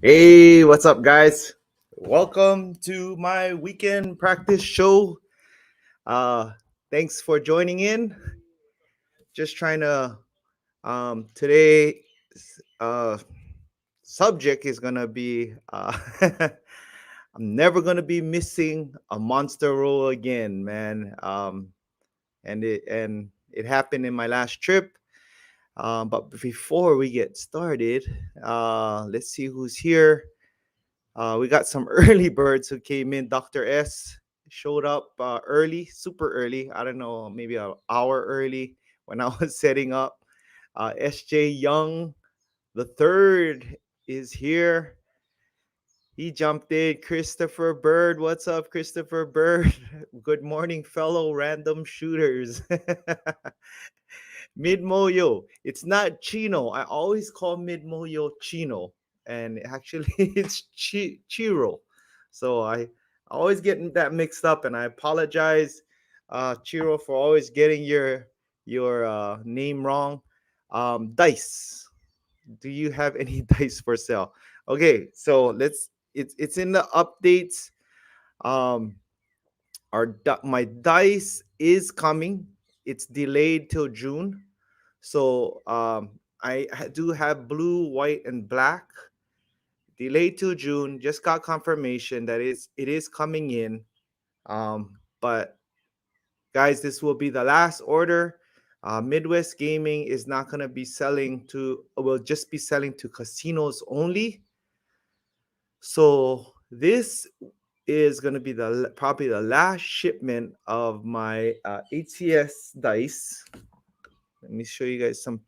Hey, what's up, guys? Welcome to my weekend practice show. Uh, Thanks for joining in. Just trying to today uh subject is gonna be I'm never gonna be missing a monster roll again, man. And it happened in my last trip. But before we get started, let's see who's here. We got some early birds who came in. Dr. S showed up early, super early. I don't know, maybe an hour early when I was setting up. SJ Young, the third, is here. He jumped in. Christopher Bird, what's up, Christopher Bird? Good morning, fellow random shooters. Midmoyo. It's not Chino. I always call Midmoyo Chino, and actually it's Chiro. So I always get that mixed up, and I apologize, Chiro, for always getting your name wrong. Dice. Do you have any dice for sale? Okay, so let's. It's in the updates. Um, my dice is coming. It's delayed till June. So do have blue, white, and black. Delayed till June. Just got confirmation that it is coming in. But guys, this will be the last order. Midwest Gaming is not gonna be selling to. Will just be selling to casinos only. So this is gonna be probably the last shipment of my ATS dice. Let me show you guys some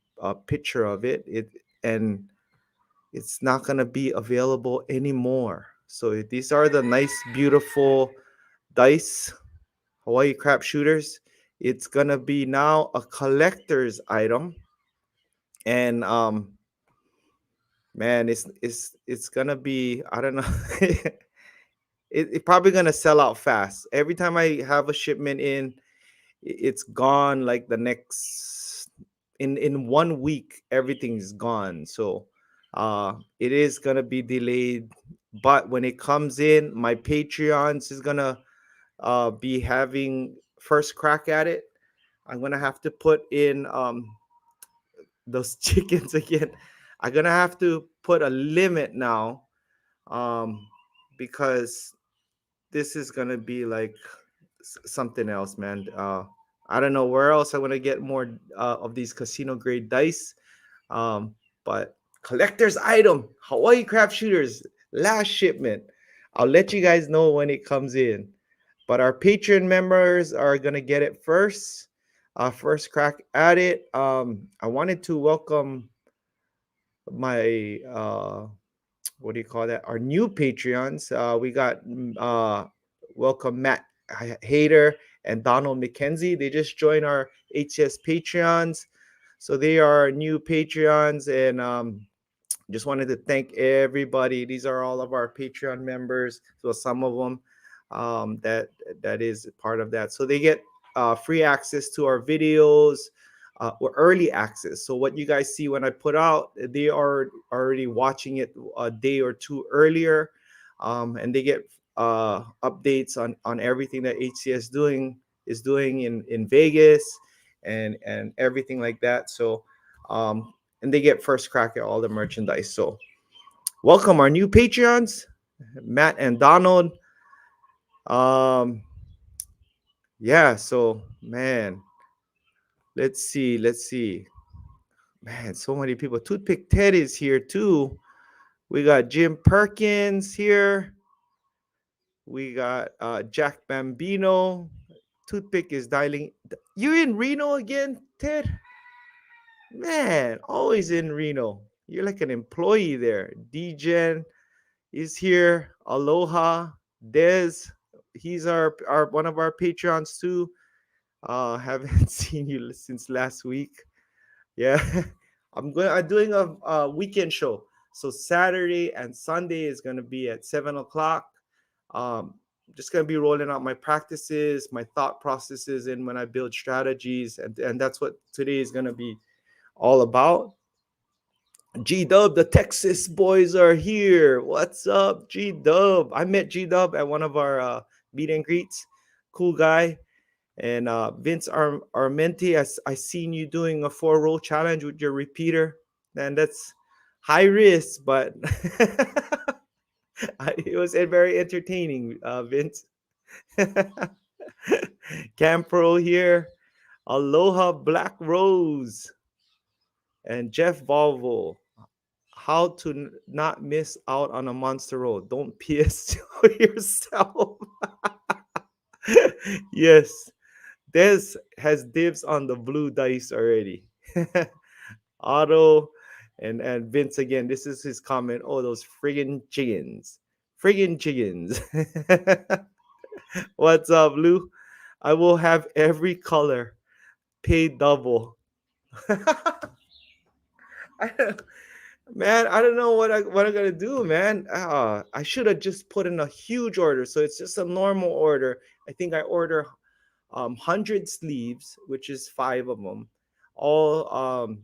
picture of it. And it's not gonna be available anymore. So these are the nice, beautiful dice, Hawaii crap shooters. It's gonna be now a collector's item, and man, it's gonna be, I don't know. It probably gonna sell out fast. Every time I have a shipment in, it's gone like the next in 1 week everything's gone. So it is gonna be delayed, but when it comes in, my Patreons is gonna be having first crack at it. I'm gonna have to put in those chickens again. I'm gonna have to put a limit now, um because this is gonna be like something else, man. I don't know where else I want to get more of these casino grade dice. Um, but collector's item, Hawaii craft shooters, last shipment. I'll let you guys know when it comes in. But our Patreon members are gonna get it first. First crack at it. I wanted to welcome my what do you call that? Our new Patreons. We got welcome Matt Hayter and Donald McKenzie. They just joined our HCS Patreons. So they are new Patreons, and just wanted to thank everybody. These are all of our Patreon members. So some of them that is part of that. So they get free access to our videos, or early access. So what you guys see when I put out, they are already watching it a day or two earlier, and they get updates on everything that HCS is doing in Vegas and everything like that. So and they get first crack at all the merchandise. So welcome our new Patreons, Matt and Donald. Um, yeah. So man, let's see. Man, so many people. Toothpick Ted is here too. We got Jim Perkins here. We got Jack Bambino. Toothpick is dialing. You in Reno again, Ted? Man, always in Reno. You're like an employee there. DGen is here. Aloha. Dez. He's our one of our patrons too. Haven't seen you since last week. Yeah. I'm doing a weekend show. So Saturday and Sunday is gonna be at 7 o'clock. Um, just gonna be rolling out my practices, my thought processes, and when I build strategies, and that's what today is gonna be all about. G Dub, the Texas boys are here. What's up, G Dub? I met G Dub at one of our meet and greets. Cool guy. And Vince Armenti, I seen you doing a 4 roll challenge with your repeater. Man, that's high risk, but it was very entertaining, Vince. Cam Pro here. Aloha Black Rose and Jeff Volvo. How to not miss out on a monster roll. Don't PS yourself. Yes, Des has dibs on the blue dice already. Otto and Vince again. This is his comment. Oh, those friggin' chickens. Friggin' chickens. What's up, Lou? I will have every color. Pay double. I, man, I don't know what I'm gonna do, man. I should have just put in a huge order. So it's just a normal order. I think I order 100 sleeves, which is 5 of them, all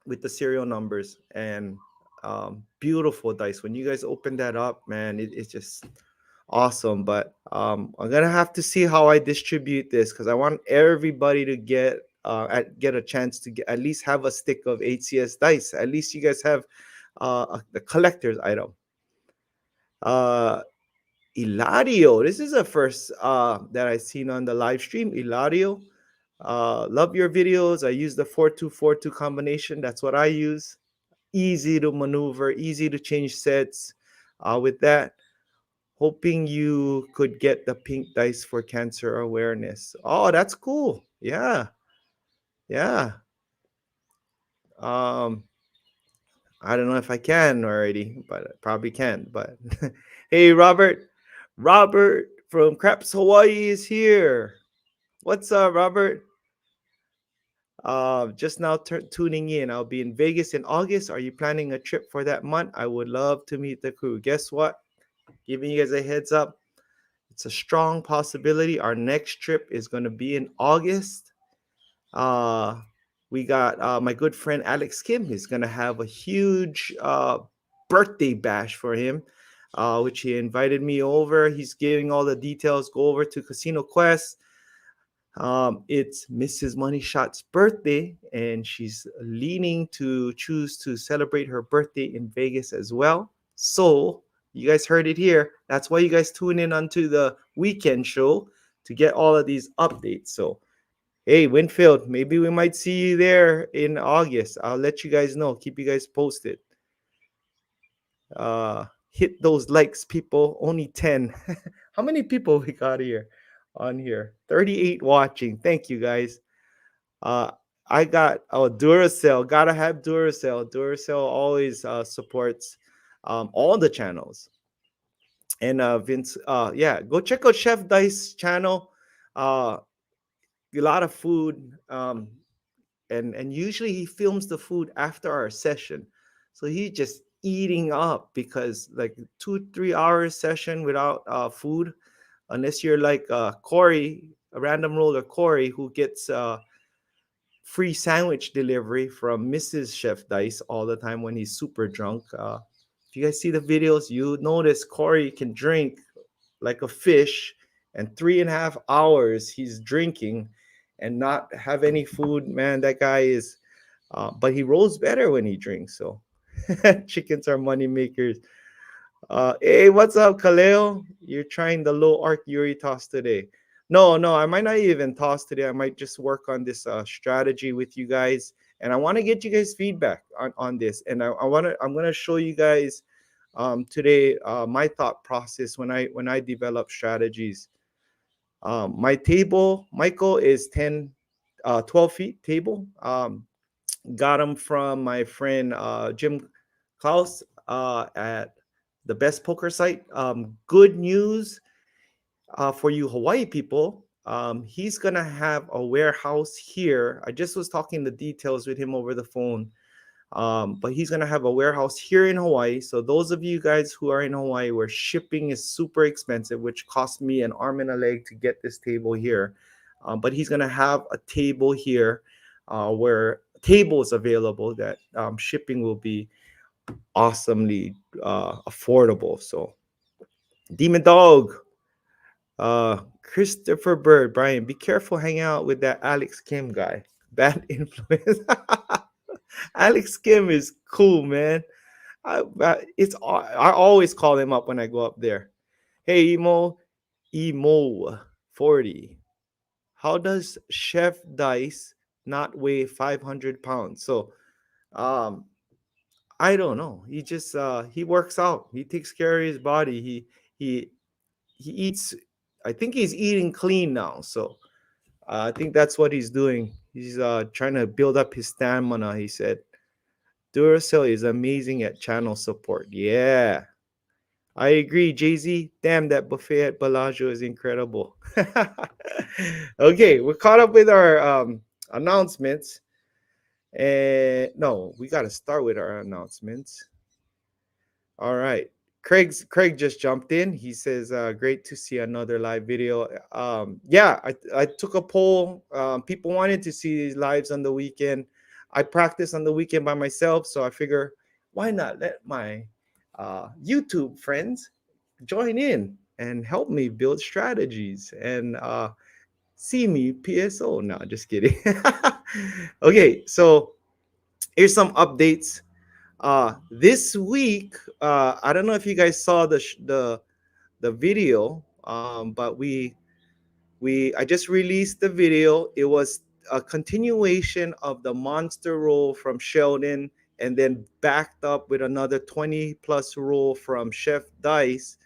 with the serial numbers and beautiful dice. When you guys open that up, man, it's just awesome. But I'm gonna have to see how I distribute this because I want everybody to get a chance to get at least have a stick of HCS dice. At least you guys have the collector's item. Uh, Ilario, this is the first that I seen on the live stream. Ilario, love your videos. I use the 4-2-4-2 combination. That's what I use. Easy to maneuver, easy to change sets. With that, hoping you could get the pink dice for cancer awareness. Oh, that's cool. Yeah, yeah. Um, I don't know if I can already, but I probably can. But hey, Robert from Craps Hawaii is here. What's up, Robert? Just now tuning in. I'll be in Vegas in August. Are you planning a trip for that month? I would love to meet the crew. Guess what? Giving you guys a heads up. It's a strong possibility. Our next trip is going to be in August. Uh, we got my good friend Alex Kim. He's going to have a huge birthday bash for him, which he invited me over. He's giving all the details. Go over to Casino Quest. It's Mrs. Money Shot's birthday, and she's leaning to choose to celebrate her birthday in Vegas as well. So, you guys heard it here. That's why you guys tune in onto the weekend show to get all of these updates. So, hey, Winfield, maybe we might see you there in August. I'll let you guys know. Keep you guys posted. Hit those likes, people. Only 10. How many people we got here on here? 38 watching. Thank you guys. Uh I got Duracell. Gotta have Duracell. Duracell always supports all the channels. And Vince, yeah, go check out Chef Dice channel. Uh a lot of food. And usually he films the food after our session. So he's just eating up because like 2-3 hours session without food, unless you're like Corey, a random roller Corey, who gets free sandwich delivery from Mrs. Chef Dice all the time when he's super drunk. If you guys see the videos, you notice Corey can drink like a fish, and 3.5 hours he's drinking and not have any food. Man, that guy is. But he rolls better when he drinks. So chickens are money makers. Hey, what's up, Kaleo? You're trying the low arc Yuri toss today. No, no, I might not even toss today. I might just work on this strategy with you guys, and I want to get you guys feedback on this. And I'm gonna show you guys today my thought process when I develop strategies. My table, Michael, is 12 feet table. Got them from my friend Jim Klaus at the best poker site. Good news for you Hawaii people. He's gonna have a warehouse here. I just was talking the details with him over the phone. But he's gonna have a warehouse here in Hawaii. So those of you guys who are in Hawaii where shipping is super expensive, which cost me an arm and a leg to get this table here, but he's gonna have a table here where tables available, that shipping will be awesomely affordable. So Demon Dog, Christopher Bird, Brian, be careful hanging out with that Alex Kim guy. Bad influence. Alex Kim is cool, man. I always call him up when I go up there. Hey, emo 40. How does Chef Dice not weigh 500 pounds? So, um, I don't know. He just he works out. He takes care of his body. He he eats. I think he's eating clean now. So I think that's what he's doing. He's trying to build up his stamina. He said Duracell is amazing at channel support. Yeah, I agree, Jay Z. Damn, that buffet at Bellagio is incredible. Okay, we're caught up with our announcements. And no, we got to start with our announcements. All right. Craig just jumped in. He says, "Great to see another live video." Yeah, I took a poll. People wanted to see these lives on the weekend. I practice on the weekend by myself, so I figure why not let my YouTube friends join in and help me build strategies and see me PSO. No, just kidding. Okay, so here's some updates. This week, I don't know if you guys saw the video, but I just released the video. It was a continuation of the monster roll from Sheldon, and then backed up with another 20 plus roll from Chef Dice,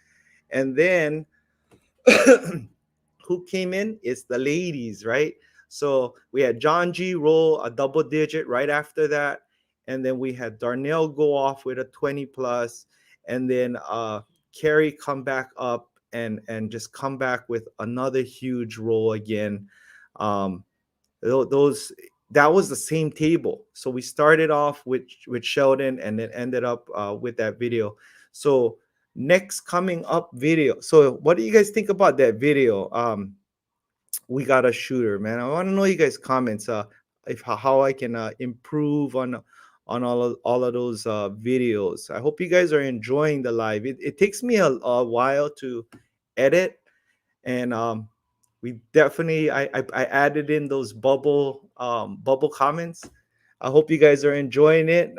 and then who came in? It's the ladies, right? So we had John G roll a double digit right after that. And then we had Darnell go off with a 20 plus, and then Carrie come back up and just come back with another huge roll again. Um, those that was the same table. So we started off with Sheldon and then ended up with that video. So next coming up video. So what do you guys think about that video? We got a shooter, man. I want to know you guys comments. If how I can improve on all of those videos. I hope you guys are enjoying the live. It takes me a while to edit, and we definitely I added in those bubble comments. I hope you guys are enjoying it.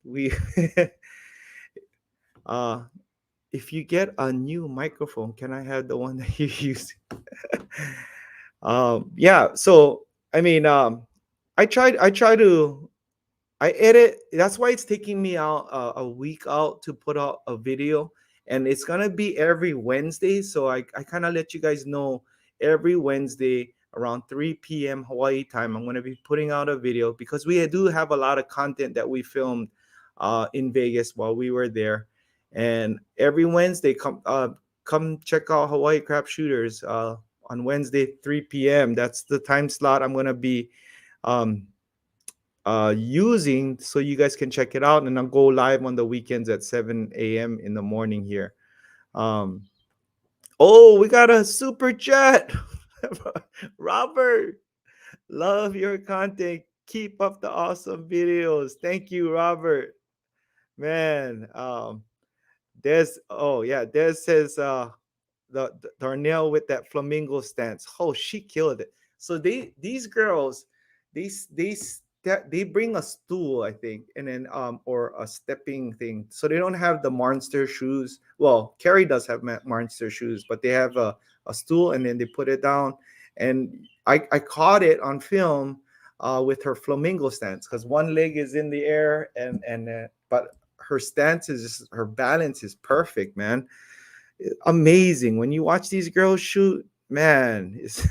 We uh if you get a new microphone, can I have the one that you use? Yeah, so I mean, I try to I edit. That's why it's taking me out a week out to put out a video, and it's gonna be every Wednesday. So I kind of let you guys know every Wednesday around 3 p.m. Hawaii time. I'm gonna be putting out a video because we do have a lot of content that we filmed in Vegas while we were there, and every Wednesday come check out Hawaii Crap Shooters on Wednesday 3 p.m. That's the time slot I'm gonna be um, using so you guys can check it out, and I'll go live on the weekends at 7 a.m. in the morning here. um oh, we got a super chat. Robert, love your content, keep up the awesome videos. Thank you, Robert, man. Des, oh yeah, Des says the Darnell with that flamingo stance. Oh, she killed it. So these girls, they bring a stool, I think, and then or a stepping thing. So they don't have the monster shoes. Well, Carrie does have monster shoes, but they have a stool, and then they put it down. And I caught it on film with her flamingo stance because one leg is in the air, and but her stance is just, her balance is perfect, man. Amazing when you watch these girls shoot, man. It's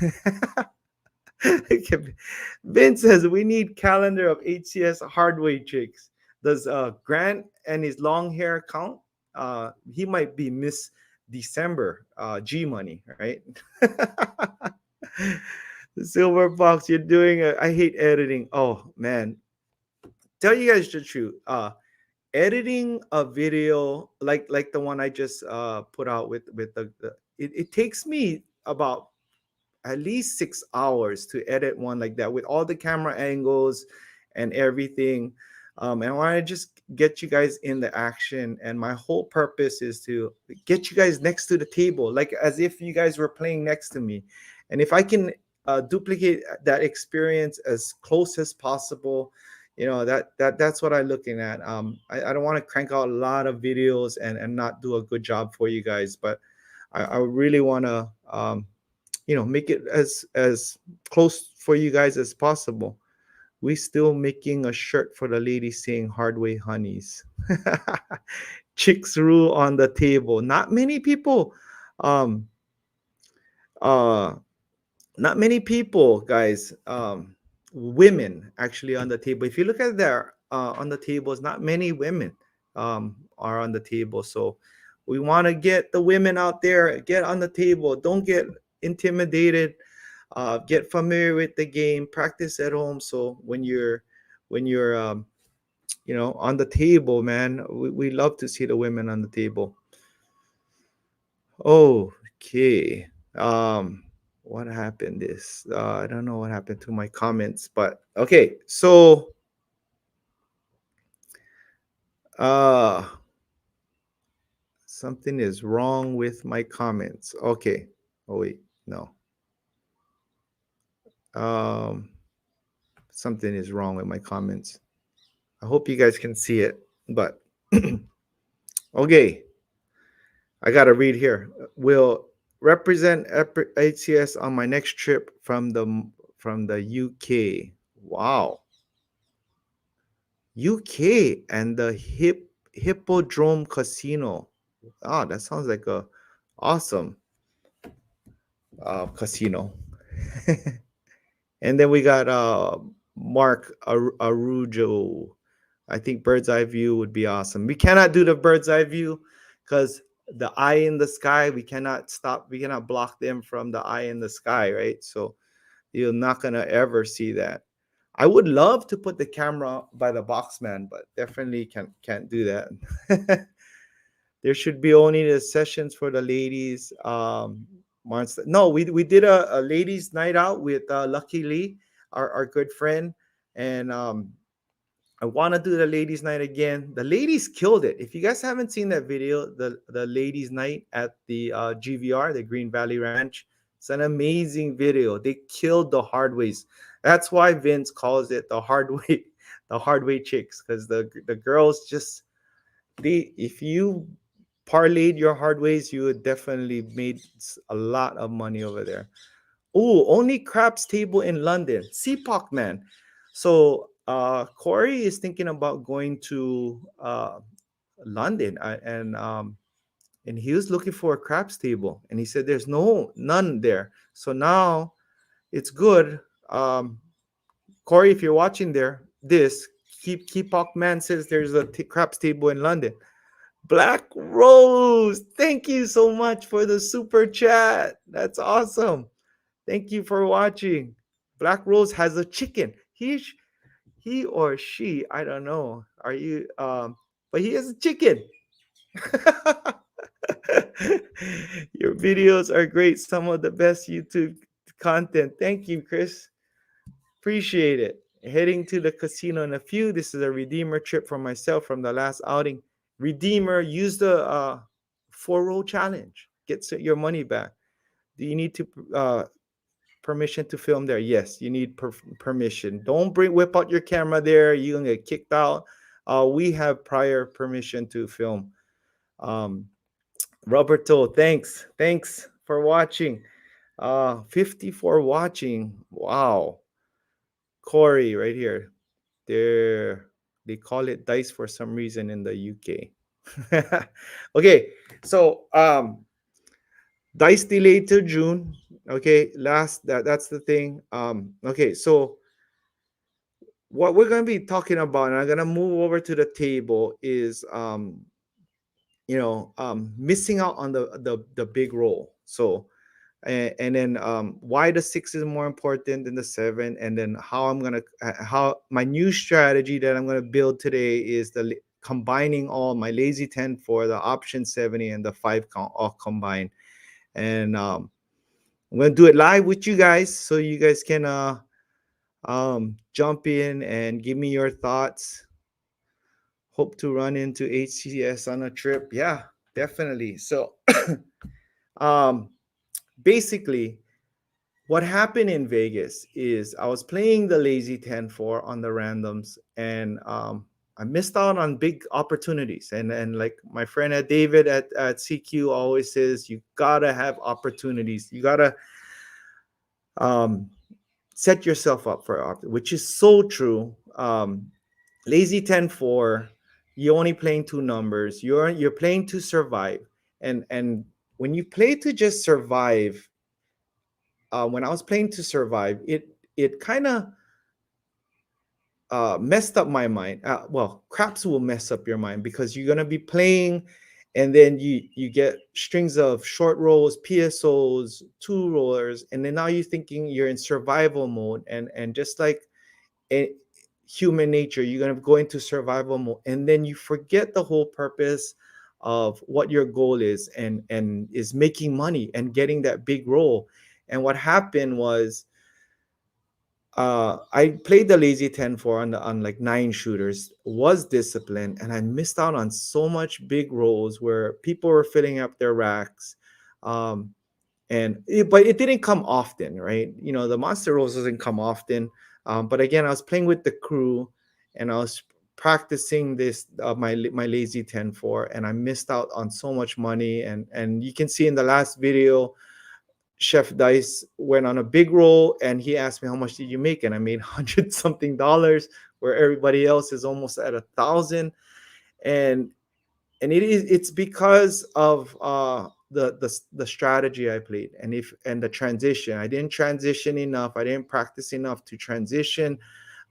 Vince says we need calendar of HCS hardware chicks. Does Grant and his long hair count? He might be Miss December, G Money, right? The silver box, you're doing I hate editing. Oh man, tell you guys the truth. Editing a video like the one I just put out with it takes me about at least 6 hours to edit one like that with all the camera angles and everything. And I want to just get you guys in the action. And my whole purpose is to get you guys next to the table, like as if you guys were playing next to me. And if I can duplicate that experience as close as possible, that's what I'm looking at. I don't want to crank out a lot of videos and not do a good job for you guys, but I really want to make it as close for you guys as possible. We still making a shirt for the ladies saying hard way honeys. Chicks rule on the table. Not many people um uh not many people, guys, women actually on the table. If you look at there on the tables, not many women are on the table. So we want to get the women out there, get on the table. Don't get intimidated. Get familiar with the game, practice at home. So when you're on the table, man, we love to see the women on the table. Okay. What happened this? I don't know what happened to my comments, but okay. So uh something is wrong with my comments. Okay. Oh wait, no. Um Something is wrong with my comments. I hope you guys can see it, but okay. I got to read here. Will represent HCS on my next trip from the UK. Wow. UK and the Hippodrome Casino. Ah, that sounds like a awesome casino. And then we got Mark Arujo. I think bird's eye view would be awesome. We cannot do the bird's eye view because the eye in the sky, we cannot block them from the eye in the sky, right? So you're not gonna ever see that. I would love to put the camera by the boxman, but definitely can't do that. There should be only the sessions for the ladies. No, we did a ladies' night out with Lucky Lee, our good friend, and I want to do the ladies' night again. The ladies killed it. If you guys haven't seen that video, the ladies' night at the GVR, the Green Valley Ranch, it's an amazing video. They killed the hard ways. That's why Vince calls it the hard way, the hard way chicks, because the girls just if you parlayed your hard ways, you would definitely made a lot of money over there. Oh, only craps table in London. CPOC, man. So Corey is thinking about going to London, and he was looking for a craps table, and he said there's none there. So now it's good. Corey, if you're watching this CPOC man says there's a craps table in London. Black Rose, thank you so much for the super chat. That's awesome. Thank you for watching. Black Rose has a chicken. He or she, I don't know. Are you but he has a chicken. Your videos are great. Some of the best YouTube content. Thank you, Chris. Appreciate it. Heading to the casino in a few. This is a redeemer trip for myself from the last outing. Redeemer, use the 4-row challenge. Get your money back. Do you need to permission to film there? Yes, you need permission. Don't whip out your camera there. You're gonna get kicked out. We have prior permission to film. Roberto, thanks for watching. 54 watching. Wow. Corey right here. They call it dice for some reason in the UK. Okay, so dice delayed to June. Okay, that's the thing. Okay, so what we're gonna be talking about, and I'm gonna move over to the table, is missing out on the big roll. So and then why the 6 is more important than the 7, and then how my new strategy that I'm gonna build today is combining all my lazy 10 for the option 70 and the 5 count all combined. And I'm gonna do it live with you guys so you guys can Jump in and give me your thoughts. Hope to run into HCS on a trip. Yeah, definitely. So, um, basically, what happened in Vegas is I was playing the lazy 10-4 on the randoms, and I missed out on big opportunities. And like my friend David at CQ always says, you gotta have opportunities. You gotta um, set yourself up for which is so true. Lazy 10-4, you're only playing two numbers. You're playing to survive, and when you play to just survive, when I was playing to survive, it kind of messed up my mind. Well, craps will mess up your mind because you're gonna be playing, and then you get strings of short rolls, PSOs, two rollers, and then now you're thinking you're in survival mode, and just like a human nature, you're gonna go into survival mode, and then you forget the whole purpose of what your goal is, and is making money and getting that big roll. And what happened was I played the lazy 10-4 on like nine shooters, was disciplined, and I missed out on so much big rolls where people were filling up their racks. Um, but it didn't come often, right? The monster rolls doesn't come often. But again, I was playing with the crew, and I was practicing this my lazy 10-4, and I missed out on so much money. And you can see in the last video, Chef Dice went on a big roll, and he asked me how much did you make, and I made 100 something dollars, where everybody else is almost at 1,000. And it's because of the strategy I played, and the transition. I didn't transition enough. I didn't practice enough to transition,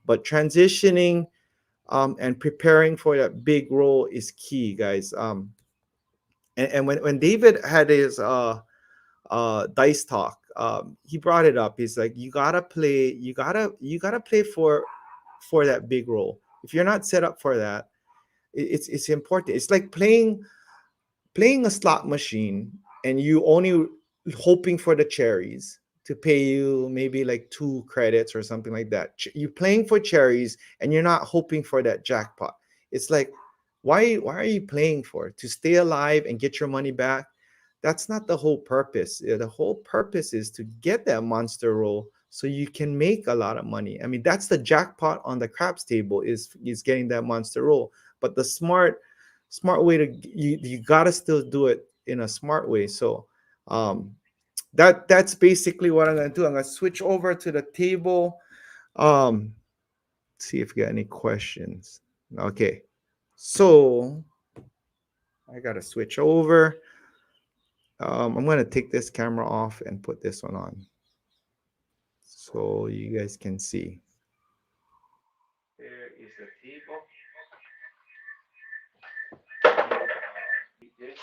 but transitioning and preparing for that big roll is key, guys. And when David had his dice talk, he brought it up. He's like, you gotta play for that big roll. If you're not set up for that, it's important. It's like playing a slot machine, and you only hoping for the cherries to pay you maybe like 2 credits or something like that. You're playing for cherries, and you're not hoping for that jackpot. It's like, why are you playing for? To stay alive and get your money back? That's not the whole purpose. The whole purpose is to get that monster roll so you can make a lot of money. I mean, that's the jackpot on the craps table, is getting that monster roll. But the smart way to, you gotta still do it in a smart way. So um that's basically what I'm gonna do. I'm gonna switch over to the table. See if we got any questions. Okay, so I gotta switch over. I'm gonna take this camera off and put this one on so you guys can see. There is the table. This.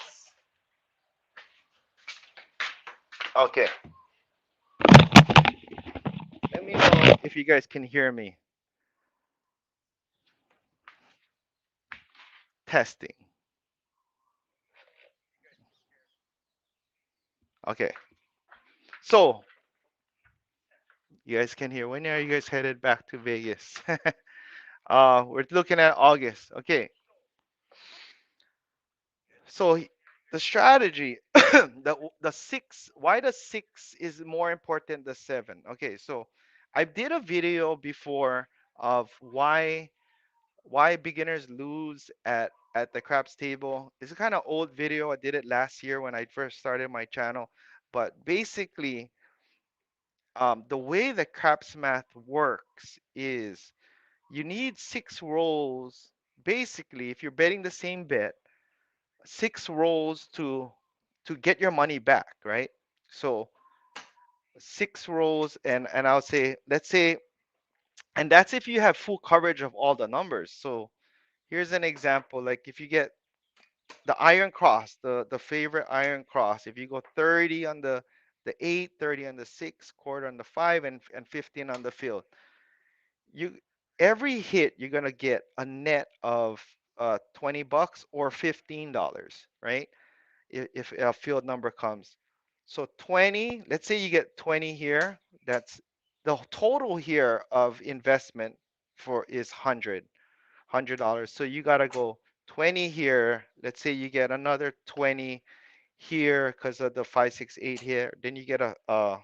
Okay, let me know if you guys can hear me. Testing. Okay, so you guys can hear. When are you guys headed back to Vegas? We're looking at August. Okay, so the strategy, the six. Why the six is more important than seven? Okay, so I did a video before of why beginners lose at the craps table. It's a kind of old video. I did it last year when I first started my channel, but basically, the way the craps math works is you need 6 rolls. Basically, if you're betting the same bet, 6 rolls to get your money back, right? So 6 rolls, and I'll say, let's say, and that's if you have full coverage of all the numbers. So here's an example. Like if you get the iron cross, the favorite iron cross, if you go 30 on the 8, 30 on the 6, quarter on the 5, and 15 on the field, you every hit you're gonna get a net of $20 or $15, right? If a field number comes. So 20, let's say you get 20 here, that's The total here of investment for is $100. So you gotta go 20 here. Let's say you get another 20 here because of the 568 here. Then you get a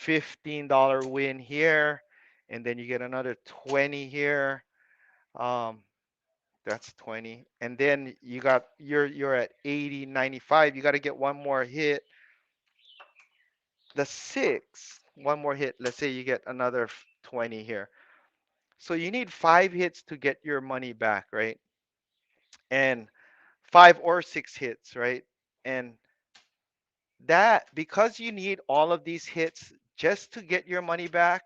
$15 win here, and then you get another 20 here. Um, that's 20, and then you're at 80, 95. You got to get one more hit. The six, one more hit. Let's say you get another 20 here. So you need five hits to get your money back, right? And five or six hits, right? And that because you need all of these hits just to get your money back,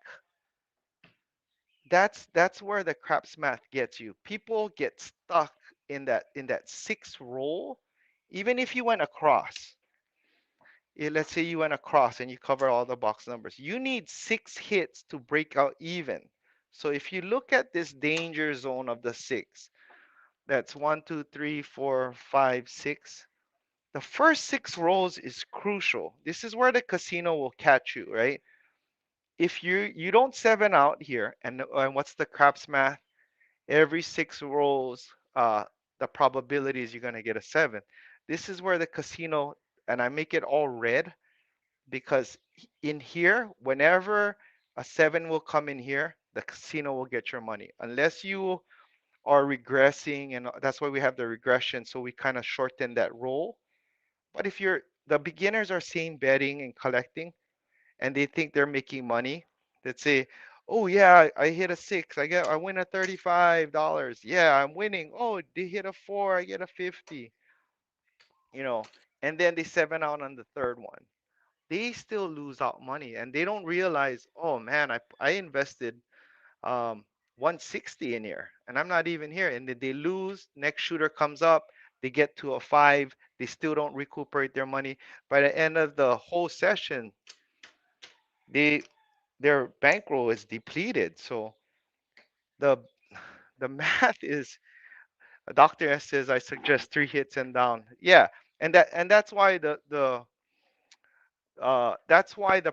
that's where the craps math gets you. People get stuck in that six roll, even if you went across. Let's say you went across and you cover all the box numbers. You need six hits to break out even. So if you look at this danger zone of the six, that's one, two, three, four, five, six. The first six rolls is crucial. This is where the casino will catch you, right? If you don't seven out here, and what's the craps math? Every six rolls, the probability is you're gonna get a seven. This is where the casino, and I make it all red because in here, whenever a seven will come in here, the casino will get your money. Unless you are regressing, and that's why we have the regression, so we kind of shorten that roll. But if you're the beginners are seeing betting and collecting, and they think they're making money, let's say, oh yeah, I hit a six, I win a $35. Yeah, I'm winning. Oh, they hit a four, I get a 50, you know, and then they seven out on the third one. They still lose out money and they don't realize, oh man, I invested 160 in here and I'm not even here. And then they lose. Next shooter comes up, they get to a five, they still don't recuperate their money. By the end of the whole session, they their bankroll is depleted. So the the math is Dr. S says I suggest three hits and down. Yeah, and that's why the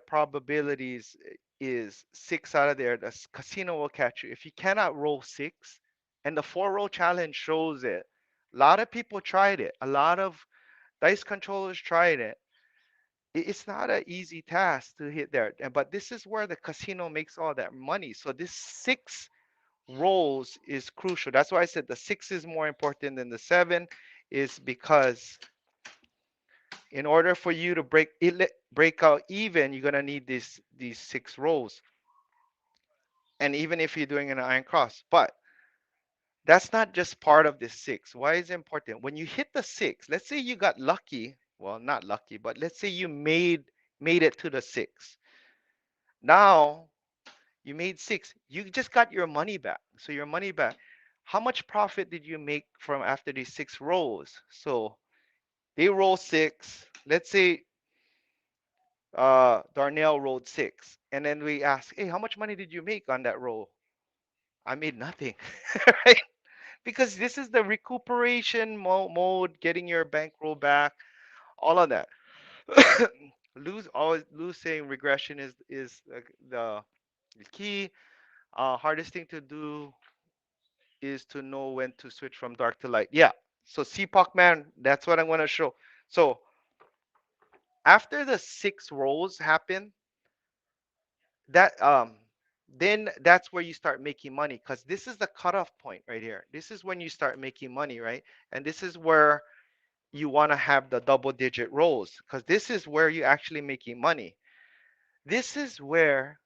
probabilities is six out of there. The casino will catch you. If you cannot roll six, and the four roll challenge shows it. A lot of people tried it. A lot of dice controllers tried it. It's not an easy task to hit there. But this is where the casino makes all that money. So this six rolls is crucial. That's why I said the six is more important than the seven, is because in order for you to break out even, you're gonna need these six rolls. And even if you're doing an iron cross, but that's not just part of this six. Why is it important? When you hit the six, let's say you got lucky. Well, not lucky, but let's say you made it to the six. Now you made six. You just got your money back. So your money back. How much profit did you make from after these six rolls? So they roll six. Let's say Darnell rolled six. And then we ask, hey, how much money did you make on that roll? I made nothing, right? Because this is the recuperation mode, getting your bankroll back, all of that. Losing regression is the key. Hardest thing to do is to know when to switch from dark to light. Yeah. So CPOC man, that's what I'm gonna show. So after the six rolls happen, that then that's where you start making money because this is the cutoff point right here. This is when you start making money, right? And this is where you want to have the double digit rolls because this is where you're actually making money. This is where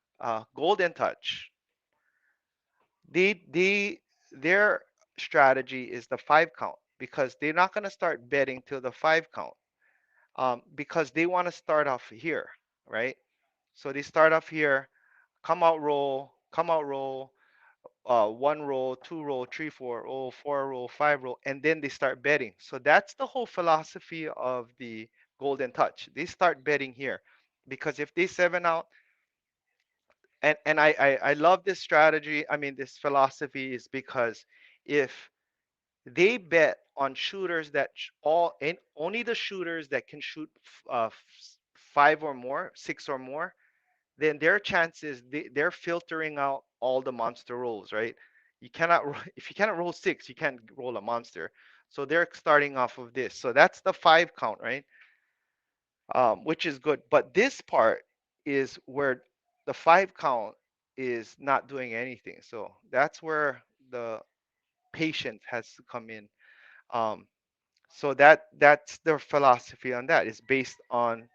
Golden Touch, they their strategy is the five count because they're not going to start betting till the five count because they want to start off here, right? So they start off here, come out roll, one roll, two roll, three, four roll, five roll, and then they start betting. So that's the whole philosophy of the Golden Touch. They start betting here because if they seven out, and I love this strategy. I mean, this philosophy is because if they bet on shooters that all and only the shooters that can shoot five or more, six or more, then their chances, they're filtering out all the monster rolls, right? You cannot if you cannot roll six, you can't roll a monster. So they're starting off of this. So that's the five count, right? Which is good. But this part is where the five count is not doing anything. So that's where the patient has to come in. Um, so that's their philosophy on that. It's based on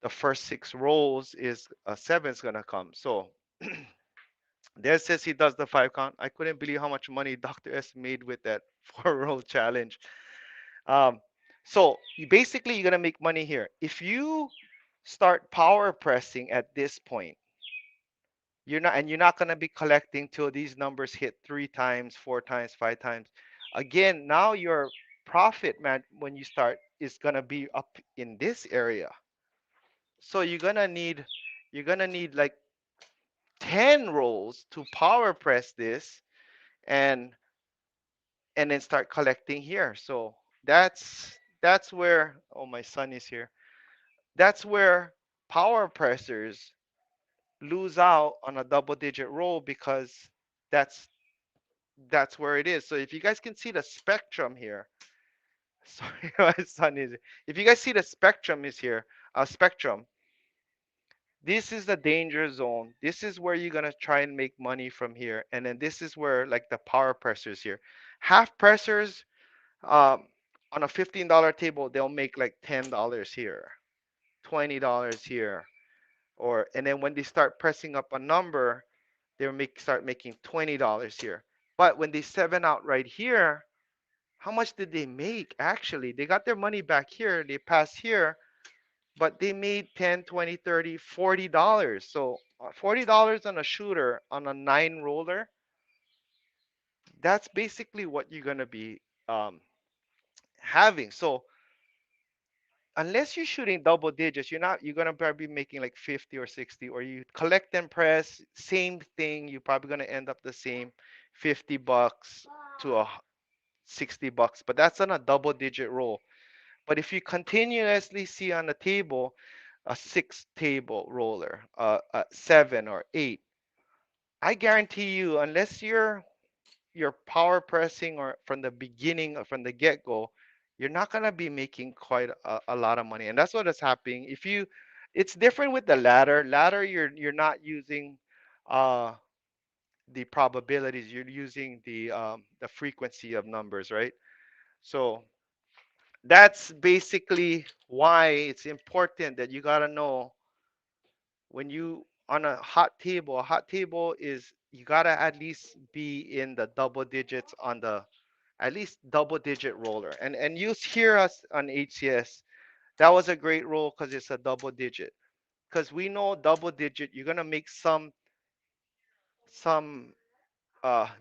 the first six rolls is a seven's gonna come. So there says he does the five count. I couldn't believe how much money Dr. S made with that four roll challenge. Um, so basically you're gonna make money here. If you start power pressing at this point, you're not gonna be collecting till these numbers hit three times, four times, five times. Again, now your profit, man, when you start is gonna be up in this area. So you're gonna need like 10 rolls to power press this and and then start collecting here. So that's where, oh, my son is here. That's where power pressers lose out on a double digit roll because that's that's where it is. So if you guys can see the spectrum here, sorry, my son is. If you guys see the spectrum is here, spectrum. This is the danger zone. This is where you're gonna try and make money from here, and then this is where like the power pressers here, half pressers, um, on a $15 table, they'll make like $10 here, $20 here, or and then when they start pressing up a number, they'll start making $20 here. But when they seven out right here, how much did they make? Actually, they got their money back here. They pass here, but they made 10, 20, 30, $40. So $40 on a shooter on a nine roller, that's basically what you're gonna be um, having. So unless you're shooting double digits, you're gonna probably be making like 50 or 60, or you collect and press, same thing, you're probably gonna end up the same $50 to a $60, but that's on a double digit roll. But if you continuously see on the table a six table roller, a seven or eight, I guarantee you, unless you're power pressing or from the beginning or from the get go, you're not gonna be making quite a lot of money. And that's what is happening. If you, it's different with the ladder. Ladder, you're not using uh, the probabilities. You're using the frequency of numbers, right? So that's basically why it's important that you gotta know when you on a hot table is you gotta at least be in the double digits on the at least double digit roller. And you hear us on HCS. That was a great roll because it's a double digit. Because we know double digit, you're gonna make some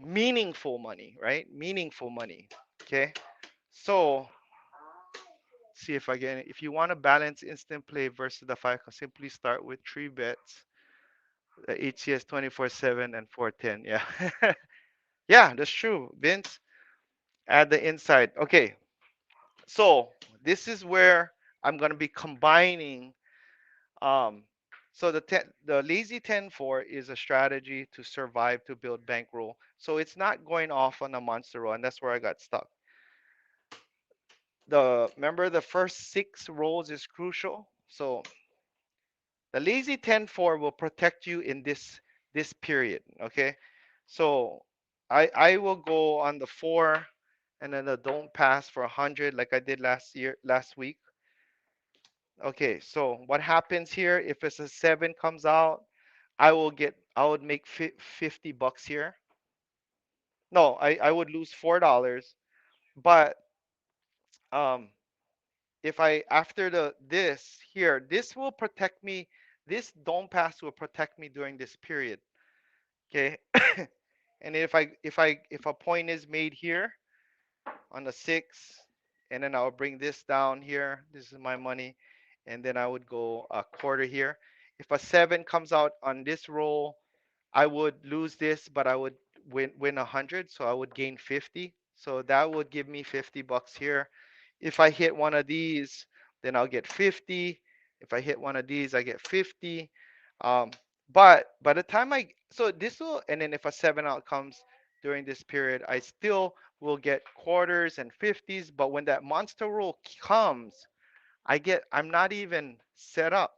meaningful money, right? Meaningful money. Okay. So see if I get it. If you want to balance instant play versus the five, simply start with three bets. The HCS 24/7 and 410. Yeah. Yeah, that's true. Vince, add the inside. Okay. So this is where I'm gonna be combining. Um, so the lazy 10-4 is a strategy to survive to build bankroll. So it's not going off on a monster roll, and that's where I got stuck. The remember the first six rolls is crucial. So the lazy 10-4 will protect you in this period. Okay, so I will go on the four, and then the don't pass for 100 like I did last week. Okay, so what happens here if it's a seven comes out, I would make $50 here. No, I would lose $4, but um if I after the this here, this will protect me. This don't pass will protect me during this period. Okay. And if a point is made here on the six, and then I'll bring this down here. This is my money, and then I would go a quarter here. If a seven comes out on this roll, I would lose this, but I would win 100, so I would gain 50. So that would give me $50 here. If I hit one of these, then I'll get 50. If I hit one of these, I get 50. Um, but by the time so this will, and then if a 7 out comes during this period, I still will get quarters and 50s. But when that monster roll comes, I'm not even set up.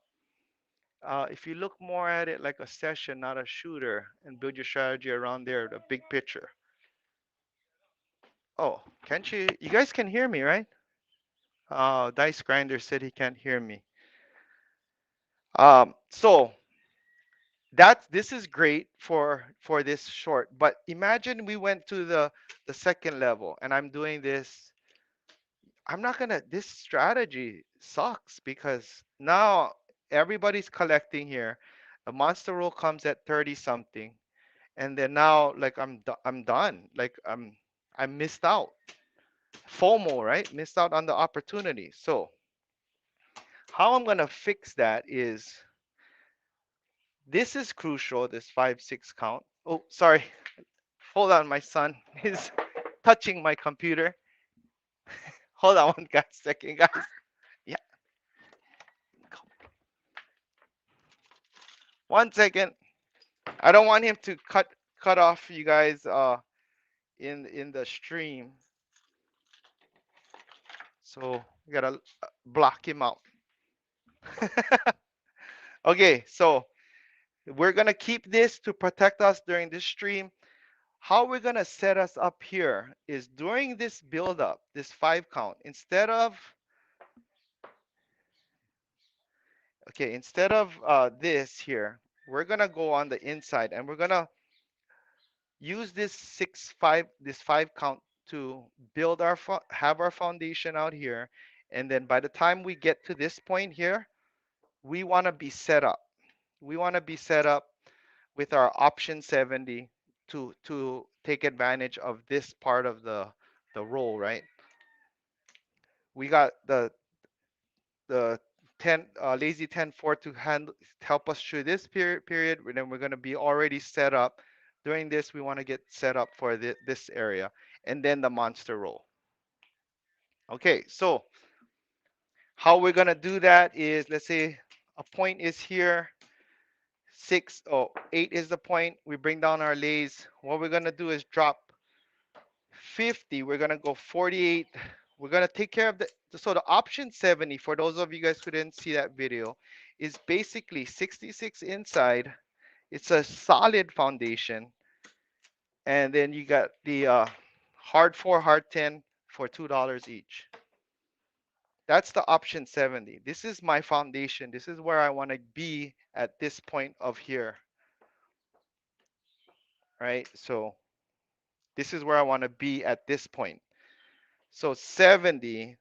If you look more at it like a session, not a shooter, and build your strategy around there, the big picture. Oh, can't you? You guys can hear me, right? Dice Grinder said he can't hear me. So this is great for this short. But imagine we went to the second level, and I'm doing this. I'm not gonna. This strategy sucks because now everybody's collecting here. The monster roll comes at 30 something, and then now like I'm done. Like I missed out. FOMO, right? Missed out on the opportunity. So how I'm gonna fix that is this is crucial. This 5-6 count. Oh, sorry. Hold on, my son is touching my computer. Hold on one second, guys. Yeah, 1 second. I don't want him to cut off you guys in the stream, so we gotta block him out. Okay, so we're gonna keep this to protect us during this stream. How we're gonna set us up here is during this build up, this 5 count, instead of this here, we're gonna go on the inside and we're gonna use this 5 count to build have our foundation out here, and then by the time we get to this point here, we want to be set up. We want to be set up with our option 70 to take advantage of this part of the roll, right? We got the 10 lazy 10-4 to help us through this period, and then we're going to be already set up. During this, we want to get set up for this area, and then the monster roll. Okay, so how we're going to do that is, let's say a point is here, 8 is the point. We bring down our lays. What we're going to do is drop 50. We're going to go 48. We're going to take care of so the option 70, for those of you guys who didn't see that video, is basically 66 inside. It's a solid foundation. And then you got the hard 4, hard 10 for $2 each. That's the option 70. This is my foundation. This is where I want to be at this point of here, right? So this is where I want to be at this point. So 70,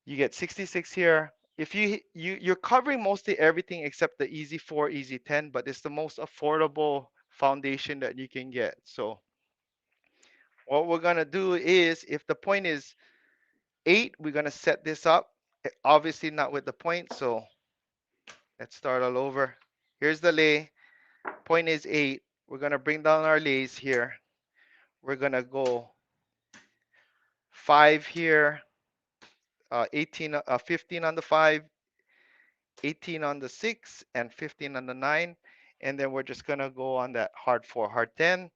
you get 66 here. If you're covering mostly everything except the easy 4, easy 10, but it's the most affordable foundation that you can get. So what we're gonna do is, if the point is 8, we're gonna set this up. Obviously not with the point, so let's start all over. Here's the lay. Point is 8. We're gonna bring down our lays here. We're gonna go 5 here, 15 on the 5, 18 on the 6, and 15 on the 9. And then we're just gonna go on that hard 4, hard 10.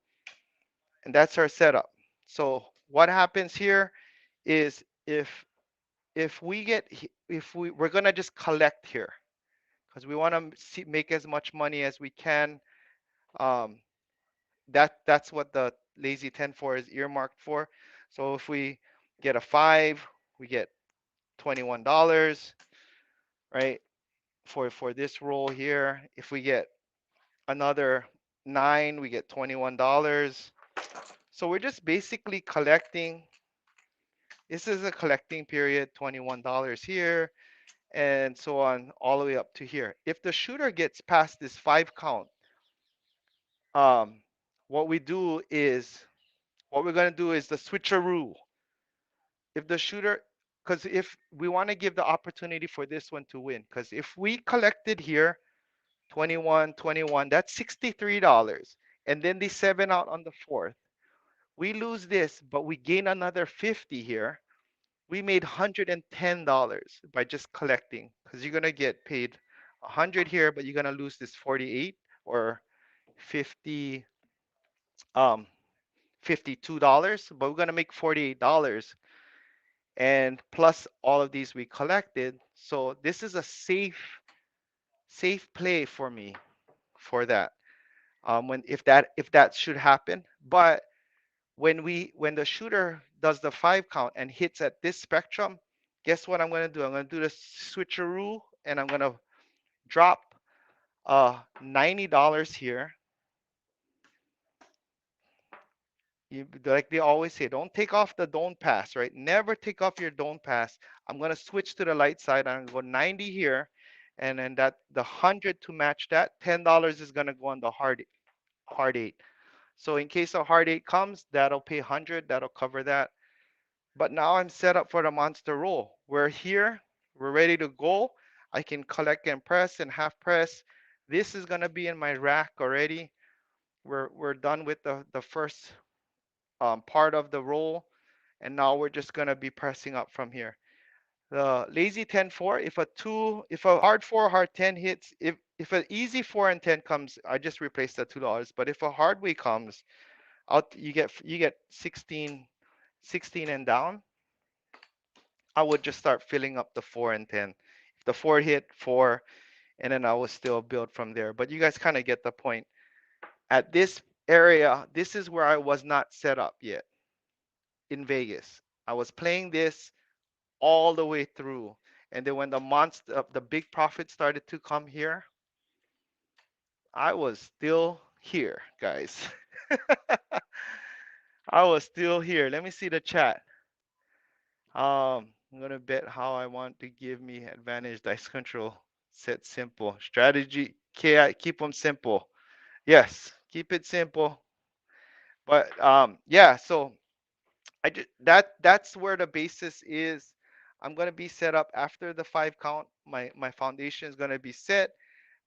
And that's our setup. So what happens here is, if we get if we're gonna just collect here because we want to make as much money as we can. Um, that's what the lazy 10-4 is earmarked for. So if we get a 5, we get $21, right? For this roll here. If we get another 9, we get $21. So we're just basically collecting. This is a collecting period, $21 here, and so on, all the way up to here. If the shooter gets past this 5 count, um, what we do is, what we're going to do is the switcheroo. If the shooter, because if we want to give the opportunity for this one to win, because if we collected here 21, 21, that's $63. And then the 7 out on the fourth. We lose this, but we gain another 50 here. We made $110 by just collecting, because you're going to get paid 100 here, but you're gonna lose this 48 or 50, um, $52. But we're gonna make $48, and plus all of these we collected. So this is a safe play for me for that. When if that should happen, but when the shooter does the 5 count and hits at this spectrum, guess what I'm gonna do? I'm gonna do the switcheroo, and I'm gonna drop $90 here. Like they always say, don't take off the don't pass, right? Never take off your don't pass. I'm gonna switch to the light side. I'm gonna go 90 here, and then that the 100 to match that, $10 is gonna go on the hard eight. So in case a hard eight comes, that'll pay 100. That'll cover that. But now I'm set up for the monster roll. We're here. We're ready to go. I can collect and press and half press. This is gonna be in my rack already. We're done with the first part of the roll, and now we're just gonna be pressing up from here. The lazy 10-4. If a hard 4, hard 10 hits, if an easy 4 and 10 comes, I just replace the $2. But if a hard way comes, out you get 16 and down. I would just start filling up the 4 and 10. If the 4 hit 4, and then I will still build from there. But you guys kind of get the point. At this area, this is where I was not set up yet in Vegas. I was playing this all the way through. And then when the big profit started to come here, I was still here, guys. I was still here. Let me see the chat. I'm gonna bet how I want to give me advantage dice control. Set simple strategy. Keep them simple. Yes, keep it simple. But yeah. So that's where the basis is. I'm gonna be set up after the 5 count. My foundation is gonna be set,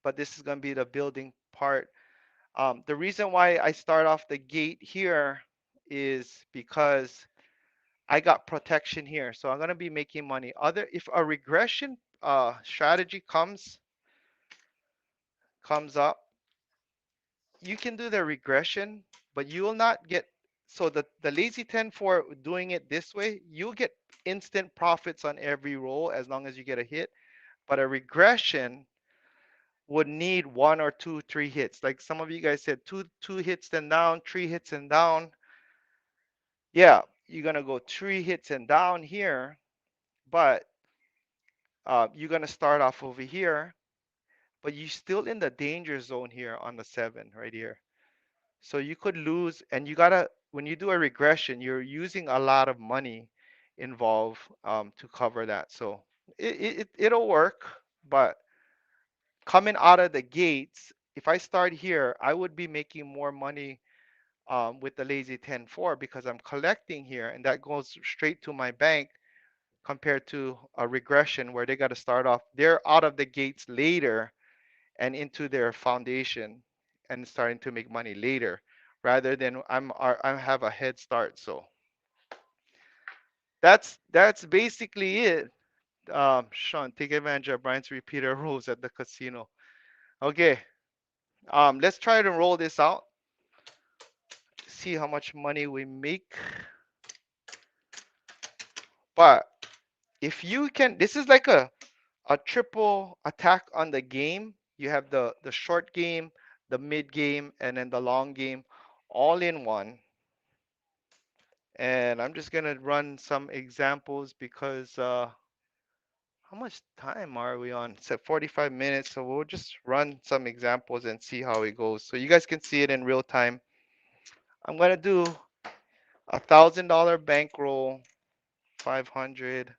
but this is gonna be the building part. The reason why I start off the gate here is because I got protection here, so I'm gonna be making money. If a regression strategy comes up, you can do the regression, but you will not get. So the lazy 10 for doing it this way, you'll get instant profits on every roll as long as you get a hit. But a regression would need one or two, three hits. Like some of you guys said, two hits and down, 3 hits and down. Yeah, you're gonna go 3 hits and down here, but you're gonna start off over here, but you're still in the danger zone here on the 7 right here. So you could lose, and you gotta when you do a regression, you're using a lot of money involved to cover that. So it'll work, but coming out of the gates, if I start here, I would be making more money with the lazy 10-4 because I'm collecting here, and that goes straight to my bank compared to a regression where they got to start off. They're out of the gates later and into their foundation and starting to make money later rather than I have a head start. So that's basically it. Sean, take advantage of Brian's repeater rules at the casino. Okay, let's try to roll this out, see how much money we make. But if you can, this is like a triple attack on the game. You have the short game, the mid game, and then the long game all in one. And I'm just gonna run some examples because how much time are we on? It's at 45 minutes, so we'll just run some examples and see how it goes. So you guys can see it in real time. I'm gonna do $1,000 bankroll, 500.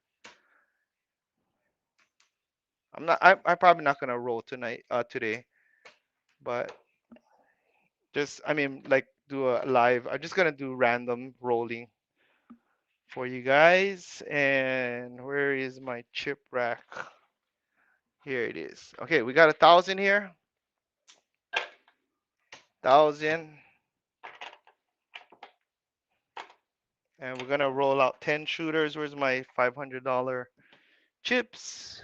I'm probably not gonna roll tonight, today, but just I mean like do a live. I'm just gonna do random rolling for you guys. And where is my chip rack? Here it is. Okay, we got 1,000 here. 1,000, and we're gonna roll out 10 shooters. Where's my $500 chips?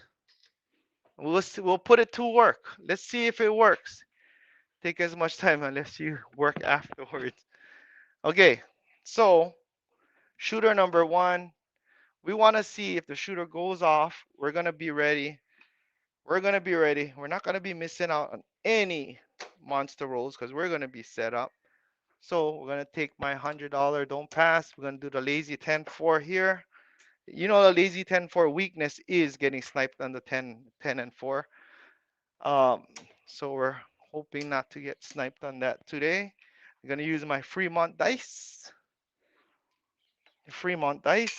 We'll put it to work. Let's see if it works. Take as much time unless you work afterwards. Okay, so shooter number one. We want to see if the shooter goes off. We're gonna be ready. We're gonna be ready. We're not gonna be missing out on any monster rolls because we're gonna be set up. So we're gonna take my $100 don't pass. We're gonna do the lazy 10-4 here. You know the lazy 10-4 weakness is getting sniped on the 10 and 4. Um, so we're hoping not to get sniped on that today. I'm gonna use my Fremont dice,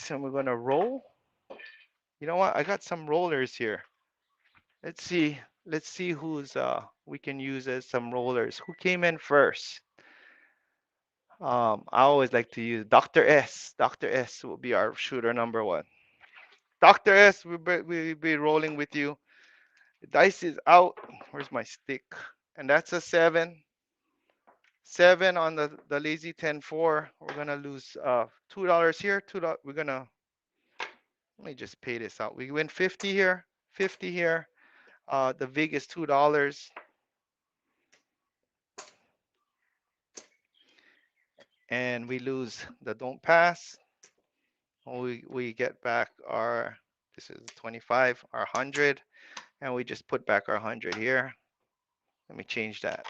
and we're gonna roll. You know what? I got some rollers here. Let's see. Let's see who's we can use as some rollers. Who came in first? I always like to use Dr. S. Dr. S will be our shooter number one. Dr. S, we'll be rolling with you. The dice is out. Where's my stick? And that's a 7. 7 on the lazy 10-4. We're gonna lose $2 here. $2. We're gonna let me just pay this out. We win 50 here, 50 here. The vig is $2, and we lose the don't pass. We get back our, this is 25, our 100, and we just put back our 100 here. Let me change that.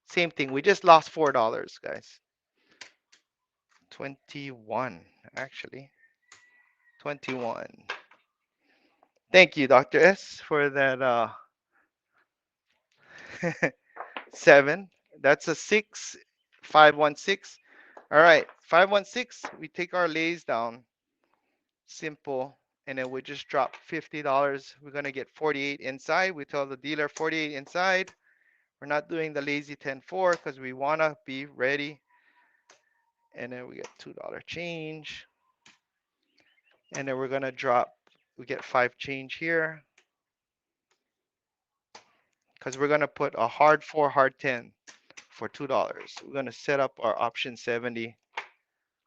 Same thing. We just lost $4, guys. 21, actually. 21. Thank you, Dr. S, for that 7. That's a 6. 516. All right, 516. We take our lays down. Simple. And then we just drop $50. We're going to get 48 inside. We tell the dealer 48 inside. We're not doing the lazy 10-4 because we want to be ready. And then we get $2 change. And then we're going to drop, we get 5 change here because we're going to put a hard 4, hard 10 for $2. We're going to set up our option 70.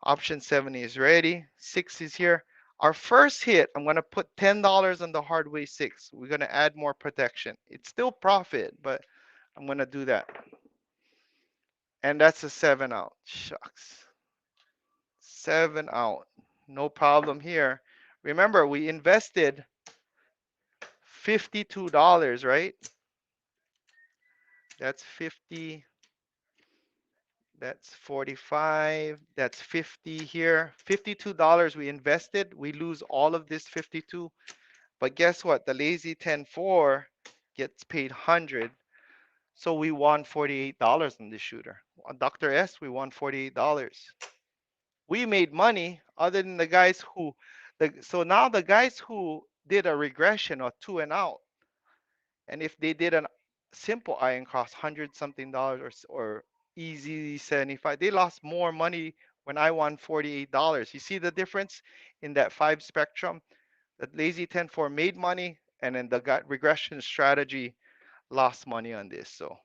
Option 70 is ready. 6 is here. Our first hit, I'm going to put $10 on the hardway 6. We're going to add more protection. It's still profit, but I'm going to do that. And that's a 7 out. Shucks. 7 out. No problem here. Remember, we invested $52, right? That's 50. That's 45. That's 50 here. $52 we invested. We lose all of this 52. But guess what? The lazy 10-4 gets paid 100. So we won $48 on this shooter. On Dr. S, we won $48. We made money other than the guys who, so now the guys who did a regression or 2 and out, and if they did a simple iron cross, 100 something dollars or easy 75, they lost more money when I won $48. You see the difference in that 5 spectrum? The lazy 10-4 made money, and then the gut regression strategy lost money on this. So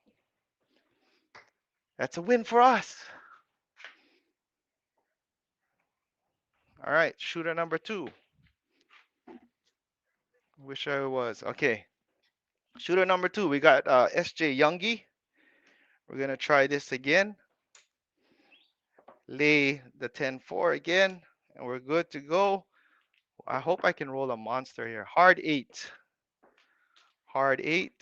that's a win for us. All right, shooter number 2. Wish I was. Okay, shooter number 2. We got SJ Youngie. We're gonna try this again. Lay the 10-4 again, and we're good to go. I hope I can roll a monster here. Hard 8. Hard 8.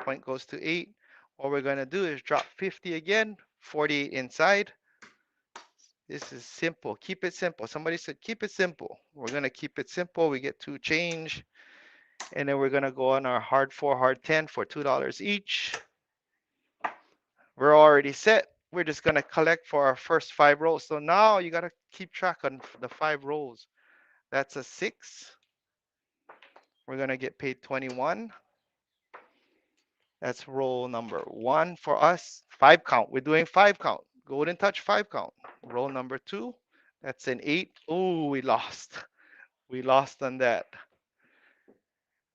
Point goes to 8. What we're gonna do is drop 50 again. 48 inside. This is simple. Keep it simple. Somebody said keep it simple. We're going to keep it simple. We get 2 change. And then we're going to go on our hard 4, hard 10 for $2 each. We're already set. We're just going to collect for our first 5 rolls. So now you got to keep track on the 5 rolls. That's a 6. We're going to get paid 21. That's roll number 1 for us. 5 count. We're doing 5 count. Golden touch 5 count. Roll number 2. That's an 8. Oh, we lost. We lost on that.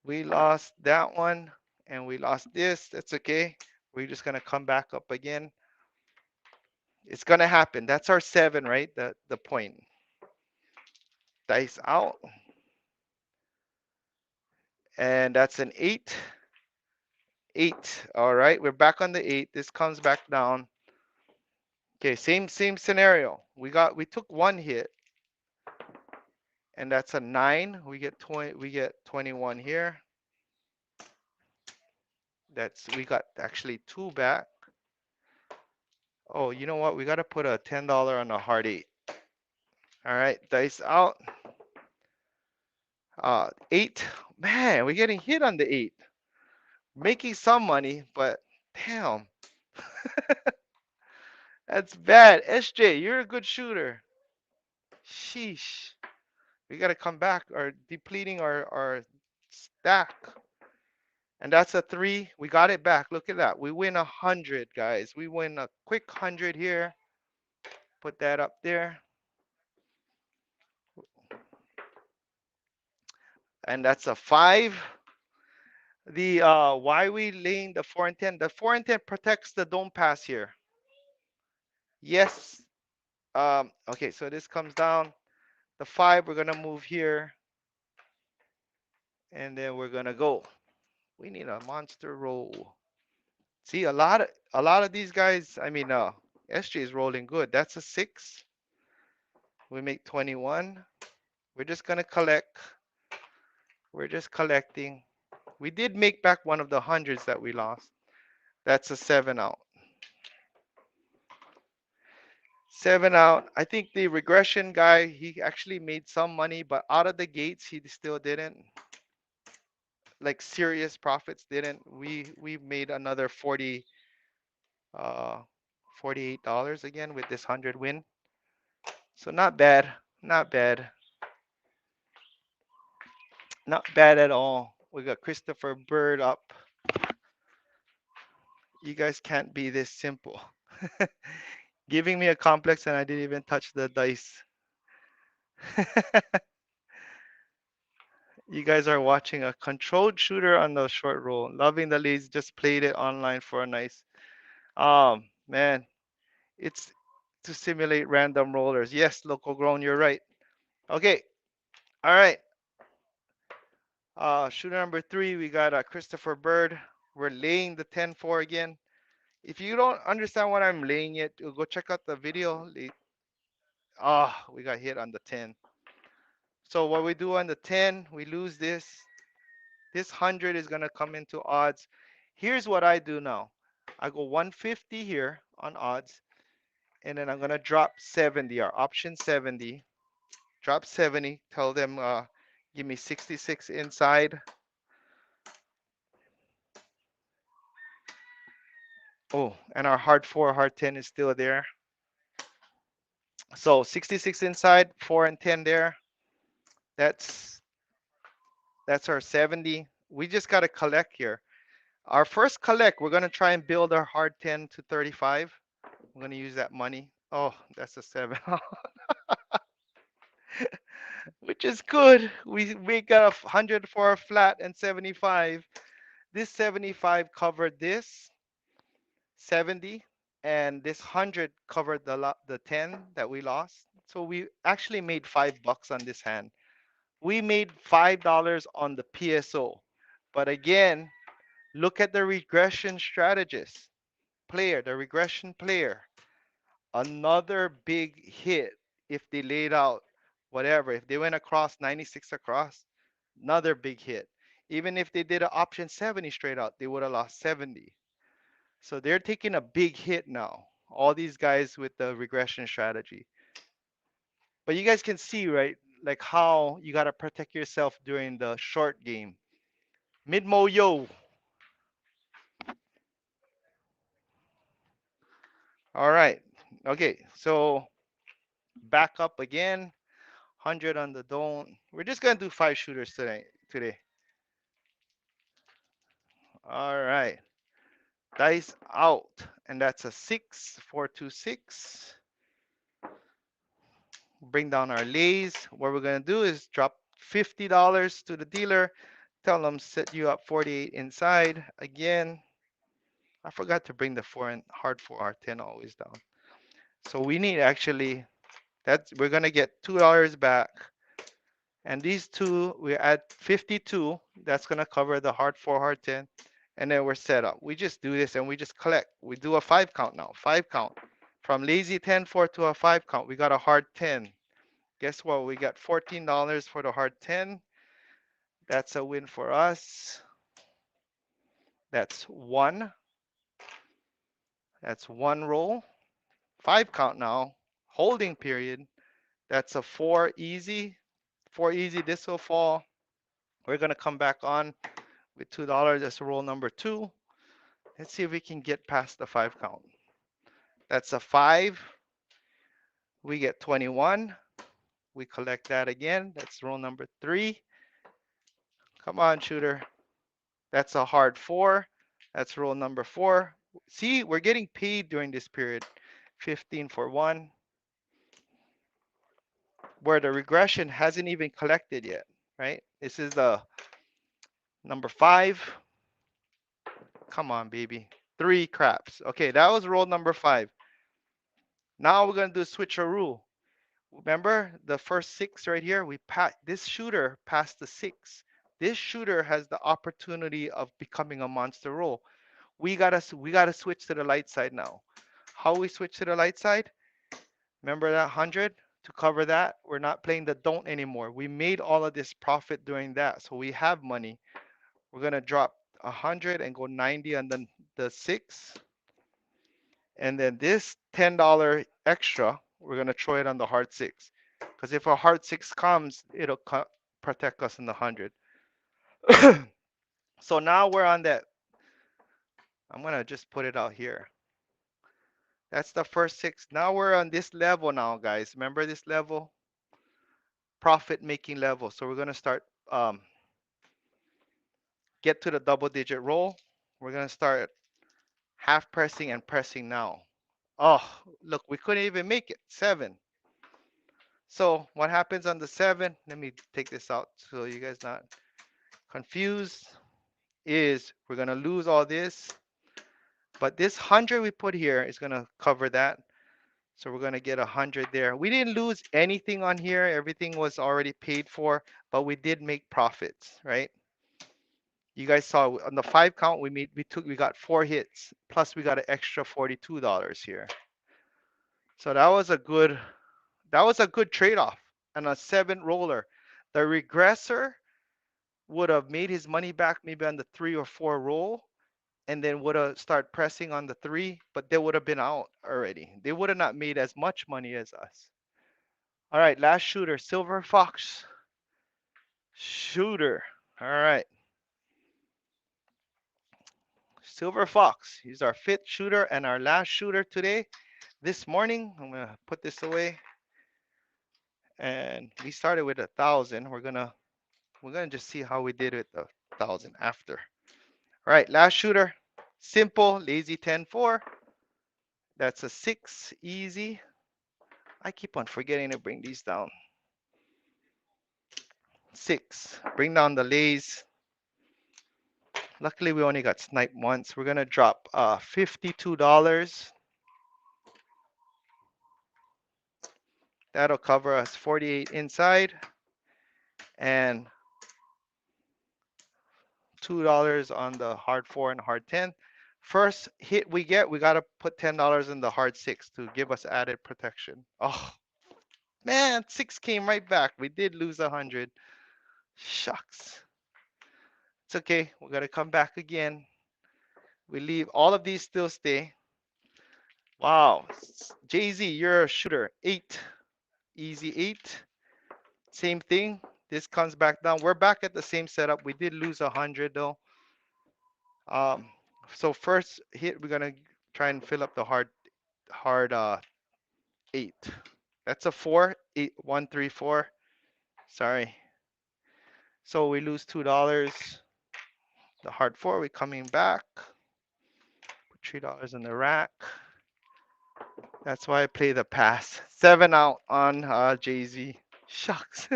We lost that one, and we lost this. That's okay. We're just gonna come back up again. It's gonna happen. That's our 7, right? The point. Dice out. And that's an 8. 8. All right, we're back on the 8. This comes back down. Okay, same scenario. We took one hit, and that's a 9. We get 21 here. We got actually 2 back. Oh, you know what? We got to put a $10 on a hard 8. All right, dice out. 8. Man, we're getting hit on the 8. Making some money, but damn, that's bad. SJ, you're a good shooter. Sheesh. We got to come back or depleting our stack. And that's a 3. We got it back. Look at that. We win 100, guys. We win a quick 100 here. Put that up there. And that's a 5. The why we laying the 4 and 10? The 4 and 10 protects the don't pass here. Yes. Okay, so this comes down. The 5, we're gonna move here, and then we're gonna go. We need a monster roll. See, a lot of these guys. I mean, SJ is rolling good. That's a 6. We make 21. We're just gonna collect. We're just collecting. We did make back one of the hundreds that we lost. That's a 7 out. 7 out. I think the regression guy, he actually made some money, but out of the gates, he still didn't. Like serious profits didn't. We made another 40 uh $48 again with this 100 win. So not bad. Not bad. Not bad at all. We got Christopher Bird up. You guys can't be this simple. Giving me a complex and I didn't even touch the dice. You guys are watching a controlled shooter on the short roll. Loving the leads. Just played it online for a nice. Man, it's to simulate random rollers. Yes, local grown. You're right. Okay. All right. Shooter number 3. We got Christopher Bird. We're laying the 10-4 again. If you don't understand what I'm laying it, go check out the video. We got hit on the 10. So what we do on the 10, we lose this. This 100 is going to come into odds. Here's what I do now. I go 150 here on odds, and then I'm going to drop 70, or option 70. Drop 70. Tell them, give me 66 inside. Oh, and our hard 4, hard 10 is still there. So 66 inside, 4 and 10 there. That's that's our 70. We just got to collect here. Our first collect, we're going to try and build our hard 10 to 35. I'm going to use that money. Oh, that's a 7. Which is good. We got 100 for a flat and 75. This 75 covered this 70, and this 100 covered the 10 that we lost. So we actually made $5 on this hand. We made $5 on the PSO. But again, look at the regression strategist player, the regression player. Another big hit if they laid out whatever. If they went across 96 across, another big hit. Even if they did an option 70 straight out, they would have lost 70. So they're taking a big hit now. All these guys with the regression strategy. But you guys can see, right? Like how you got to protect yourself during the short game. Midmo yo. All right. Okay. So back up again. 100 on the don't. We're just going to do 5 shooters today. All right. Dice out. And that's a 6, 4, 2, 6. Bring down our lays. What we're going to do is drop $50 to the dealer. Tell them set you up 48 inside. Again, I forgot to bring the 4 and hard 4 R10 always down. So we need actually, we're going to get $2 back. And these two, we add 52. That's going to cover the hard 4, hard 10. And then we're set up. We just do this and we just collect. We do a 5 count now. 5 count. From lazy 10-4 to a 5 count, we got a hard 10. Guess what? We got $14 for the hard 10. That's a win for us. That's one. That's one roll. 5 count now. Holding period. That's a 4 easy. 4 easy. This will fall. We're going to come back on with $2. That's roll number 2. Let's see if we can get past the 5 count. That's a 5. We get 21. We collect that again. That's roll number 3. Come on, shooter. That's a hard 4. That's roll number 4. See, we're getting paid during this period. 15 for 1. Where the regression hasn't even collected yet, right? This is the number 5. Come on, baby. 3 craps. Okay, that was roll number 5. Now we're going to do switcheroo. Remember the first 6 right here? This shooter passed the 6. This shooter has the opportunity of becoming a monster roll. We gotta switch to the light side now. How we switch to the light side? Remember that 100 to cover that? We're not playing the don't anymore. We made all of this profit during that, so we have money. We're gonna drop 100 and go 90 on the 6, and then this $10 extra, we're gonna throw it on the hard 6, because if a hard 6 comes, it'll protect us in the 100. So now we're on that. I'm gonna just put it out here. That's the first 6. Now we're on this level now, guys. Remember this level? Profit making level. So we're gonna start get to the double digit roll. We're gonna start half pressing and pressing now. Oh, look, we couldn't even make it. 7. So what happens on the 7? Let me take this out so you guys not confused. Is we're gonna lose all this, but this 100 we put here is gonna cover that. So we're gonna get 100 there. We didn't lose anything on here. Everything was already paid for, but we did make profits, right? You guys saw on the 5 count we got 4 hits, plus we got an extra $42 here. So that was a good trade-off. And a 7 roller. The regressor would have made his money back maybe on the 3 or 4 roll, and then would have started pressing on the 3, but they would have been out already. They would have not made as much money as us. All right, last shooter, Silver Fox shooter. All right, Silver Fox. He's our 5th shooter and our last shooter today. This morning, I'm gonna put this away. And we started with 1,000. We're gonna just see how we did with the 1,000 after. All right, last shooter, simple, lazy 10-4. That's a 6, easy. I keep on forgetting to bring these down. 6, bring down the lays. Luckily, we only got sniped once. We're gonna drop $52. That'll cover us 48 inside and $2 on the hard 4 and hard 10. First hit we gotta put $10 in the hard 6 to give us added protection. Oh man, 6 came right back. We did lose 100. Shucks. It's okay. We gotta come back again. We leave all of these still stay. Wow. Jay-Z, you're a shooter. 8. Easy 8. Same thing. This comes back down. We're back at the same setup. We did lose 100 though. Um, so first hit, we're gonna try and fill up the hard 8. That's a 4. 8, 1, 3, 4. Sorry. So we lose $2. The hard 4, we coming back. Put $3 in the rack. That's why I play the pass. 7 out on Jay-Z. Shucks.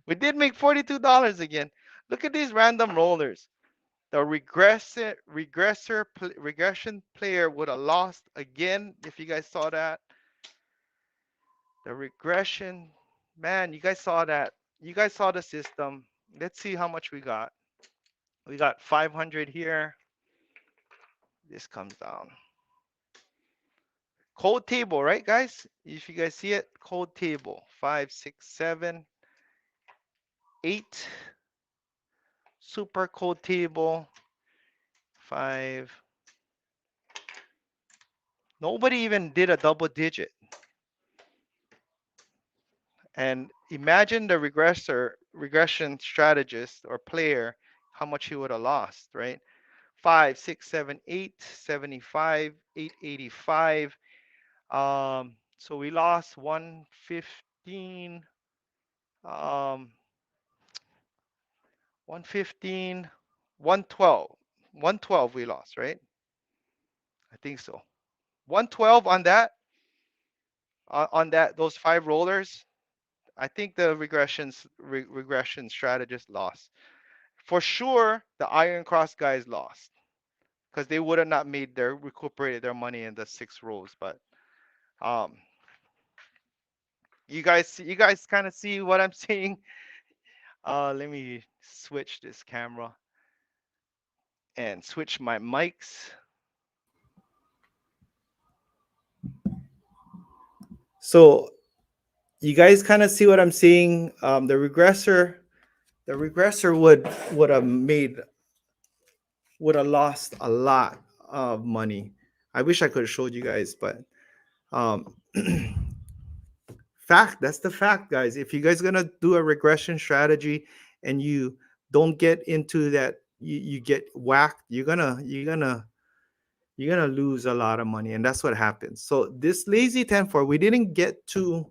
We did make $42 again. Look at these random rollers. The regression player would have lost again if you guys saw that. The regression, man, you guys saw that. You guys saw the system. Let's see how much we got. We got 500 here. This comes down. Cold table, right, guys? If you guys see it, cold table. 5, 6, 7, 8. Super cold table. 5. Nobody even did a double digit. And imagine the regression strategist or player, how much he would have lost, right? 5, 6, 7, 8, 75, 885. So we lost 115, 115, 112. 112 we lost, right? I think so. 112 on that, those 5 rollers. I think the regression strategist lost. For sure, the Iron Cross guys lost because they would have not made their recuperated their money in the 6 rolls. But um, you guys kind of see what I'm saying. Let me switch this camera and switch my mics. So you guys kind of see what I'm seeing. The regressor would have made would have lost a lot of money. I wish I could have showed you guys, but um, fact, that's the fact, guys. If you guys gonna do a regression strategy and you don't get into that, you get whacked. You're gonna lose a lot of money, and that's what happens. So this lazy 10-4, we didn't get to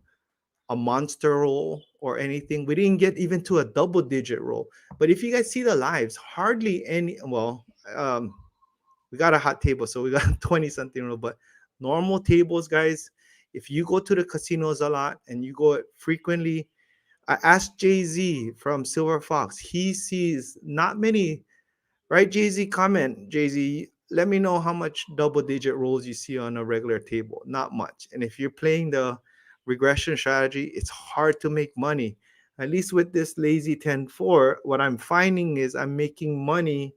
a monster roll or anything. We didn't get even to a double digit roll. But if you guys see the lives, hardly any. Well, um, we got a hot table, so we got 20 something roll. But normal tables, guys, if you go to the casinos a lot and you go frequently, I asked Jay Z from Silver Fox. He sees not many. Right, Jay Z? Comment, Jay Z. Let me know how much double digit rolls you see on a regular table. Not much. And if you're playing the regression strategy, it's hard to make money. At least with this lazy 10-4, what I'm finding is I'm making money.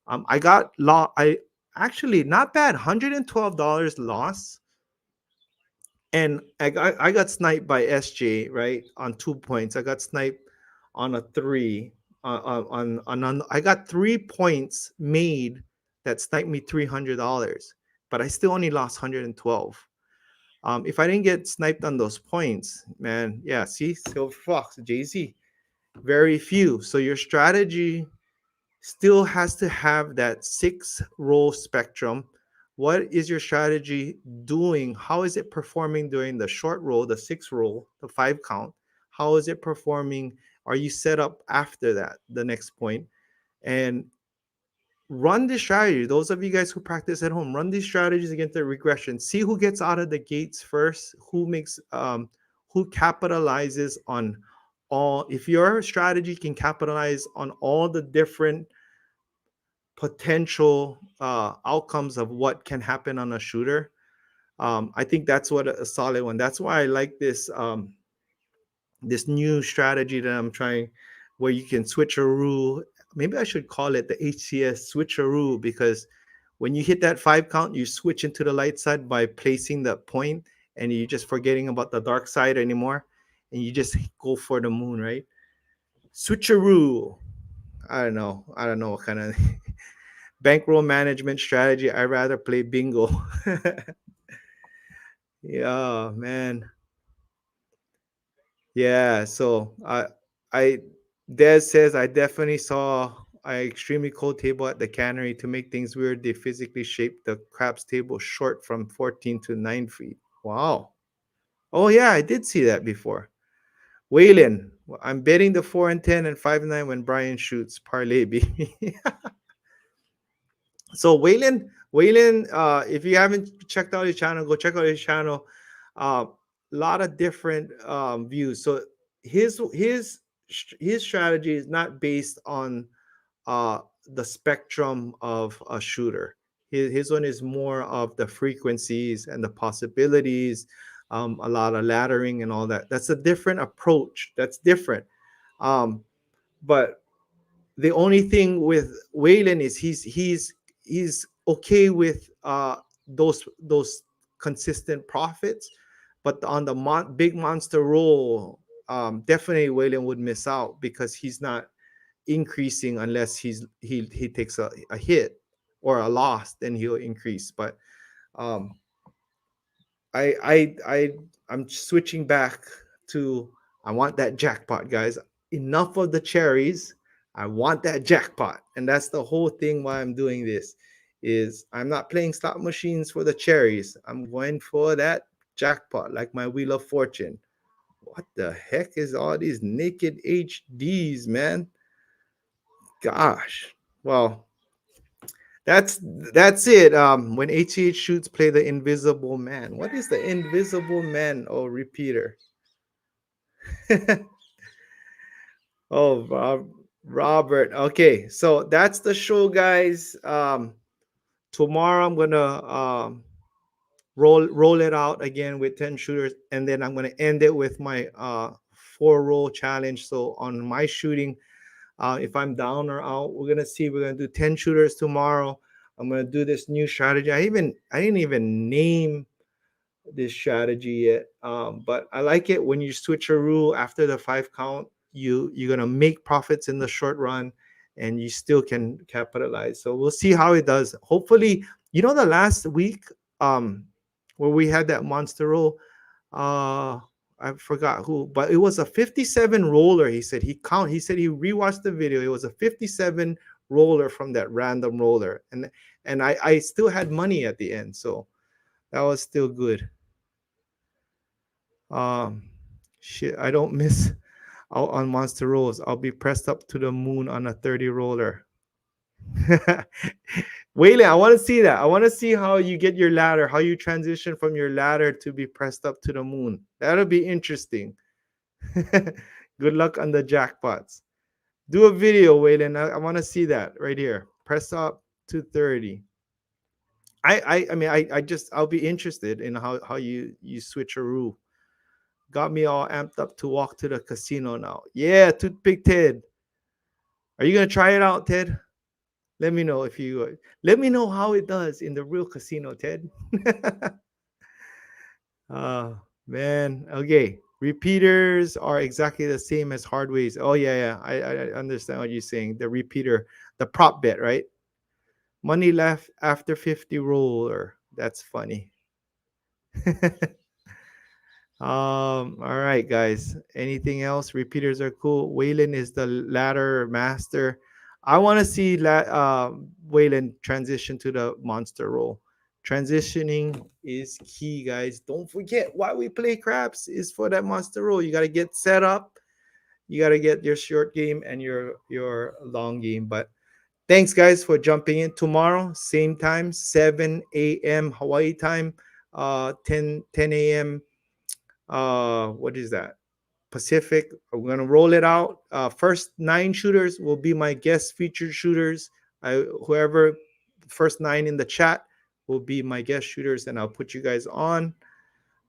I actually not bad, $112 loss. And I got sniped by SJ, right, on 2 points. I got sniped on a three. I got 3 points made that sniped me $300, but I still only lost 112. If I didn't get sniped on those points, man, yeah, see, Silver Fox, Jay Z, very few. So your strategy still has to have that 6 roll spectrum. What is your strategy doing? How is it performing during the short roll, the 6 roll, the 5 count? How is it performing? Are you set up after that, the next point? And run this strategy. Those of you guys who practice at home, run these strategies against the regression. See who gets out of the gates first, who capitalizes on all. If your strategy can capitalize on all the different potential outcomes of what can happen on a shooter. I think that's what a solid one. That's why I like this new strategy that I'm trying, where you can switch a rule. Maybe I should call it the HCS switcheroo, because when you hit that 5 count, you switch into the light side by placing the point, and you're just forgetting about the dark side anymore, and you just go for the moon, right? Switcheroo. I don't know. I don't know what kind of bankroll management strategy. I rather play bingo. Yeah, man. Yeah. So I Des says I definitely saw I extremely cold table at the cannery. To make things weird, they physically shaped the craps table short from 14 to 9 feet. Wow. Oh yeah, I did see that before. Waylon, I'm betting the 4 and 10 and 5 and 9 when Brian shoots parlay, baby. So Waylon, if you haven't checked out his channel, go check out his channel. A lot of different views. So his strategy is not based on uh, the spectrum of a shooter. His one is more of the frequencies and the possibilities, a lot of laddering and all that. That's a different approach. That's different. Um, but the only thing with Waylon is he's okay with those consistent profits, but on the big monster roll, definitely Waylon would miss out because he's not increasing unless he takes a hit or a loss, then he'll increase. But um, I I I I'm switching back to I want that jackpot, guys. Enough of the cherries. I want that jackpot. And that's the whole thing why I'm doing this is I'm not playing slot machines for the cherries. I'm going for that jackpot like my Wheel of Fortune. What the heck is all these naked HDs, man? Gosh. Well, that's that's it. When ATH shoots, play the Invisible Man. What is the Invisible Man? Oh, repeater. Oh, Robert. Okay, so that's the show, guys. Tomorrow I'm gonna roll it out again with 10 shooters, and then I'm gonna end it with my 4 roll challenge. So on my shooting, if I'm down or out, we're gonna see. We're gonna do 10 shooters tomorrow. I'm gonna do this new strategy. I didn't even name this strategy yet. But I like it when you switch a rule after the 5 count. You're gonna make profits in the short run, and you still can capitalize. So we'll see how it does. Hopefully, the last week, um, where we had that monster roll. Uh, I forgot who, but it was a 57 roller. He said he count. He said he rewatched the video. It was a 57 roller from that random roller, and I still had money at the end, so that was still good. Um, shit, I don't miss out on monster rolls. I'll be pressed up to the moon on a 30 roller. Waylon, I want to see that. I want to see how you get your ladder, how you transition from your ladder to be pressed up to the moon. That'll be interesting. Good luck on the jackpots. Do a video, Waylon. I want to see that right here. Press up to 30. I mean I'll be interested in how you switch a rule. Got me all amped up to walk to the casino now. Yeah, Toothpick Ted. Are you gonna try it out, Ted? Let me know if you let me know how it does in the real casino, Ted. Oh man. Okay. Repeaters are exactly the same as hardways. Oh yeah, yeah. I understand what you're saying. The repeater, the prop bet, right? Money left after 50 roller. That's funny. All right, guys. Anything else? Repeaters are cool. Waylon is the ladder master. I want to see Waylon transition to the monster role. Transitioning is key, guys. Don't forget why we play craps is for that monster role. You got to get set up. You got to get your short game and your long game. But thanks, guys, for jumping in. Tomorrow, same time, 7 a.m. Hawaii time, 10 a.m. What is that? Pacific. We're gonna roll it out. First 9 shooters will be my guest featured shooters. Whoever first 9 in the chat will be my guest shooters, and I'll put you guys on.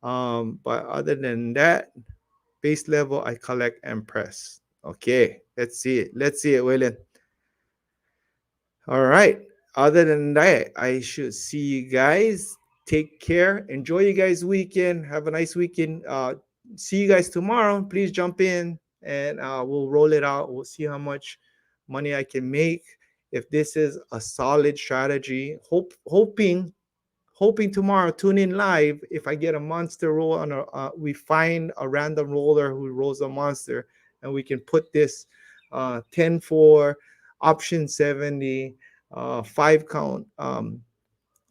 But other than that, base level I collect and press. Okay, let's see it. Let's see it, William. All right. Other than that, I should see you guys. Take care. Enjoy you guys' weekend. Have a nice weekend. See you guys tomorrow. Please jump in and we'll roll it out. We'll see how much money I can make. If this is a solid strategy, hoping tomorrow tune in live. If I get a monster roll on we find a random roller who rolls a monster, and we can put this 10-4 option 70 5 count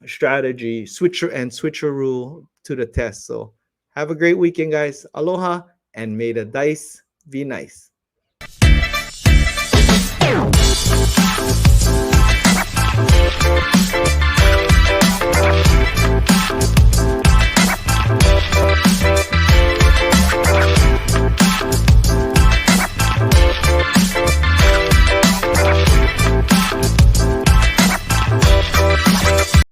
strategy switcher rule to the test. So have a great weekend, guys. Aloha, and may the dice be nice.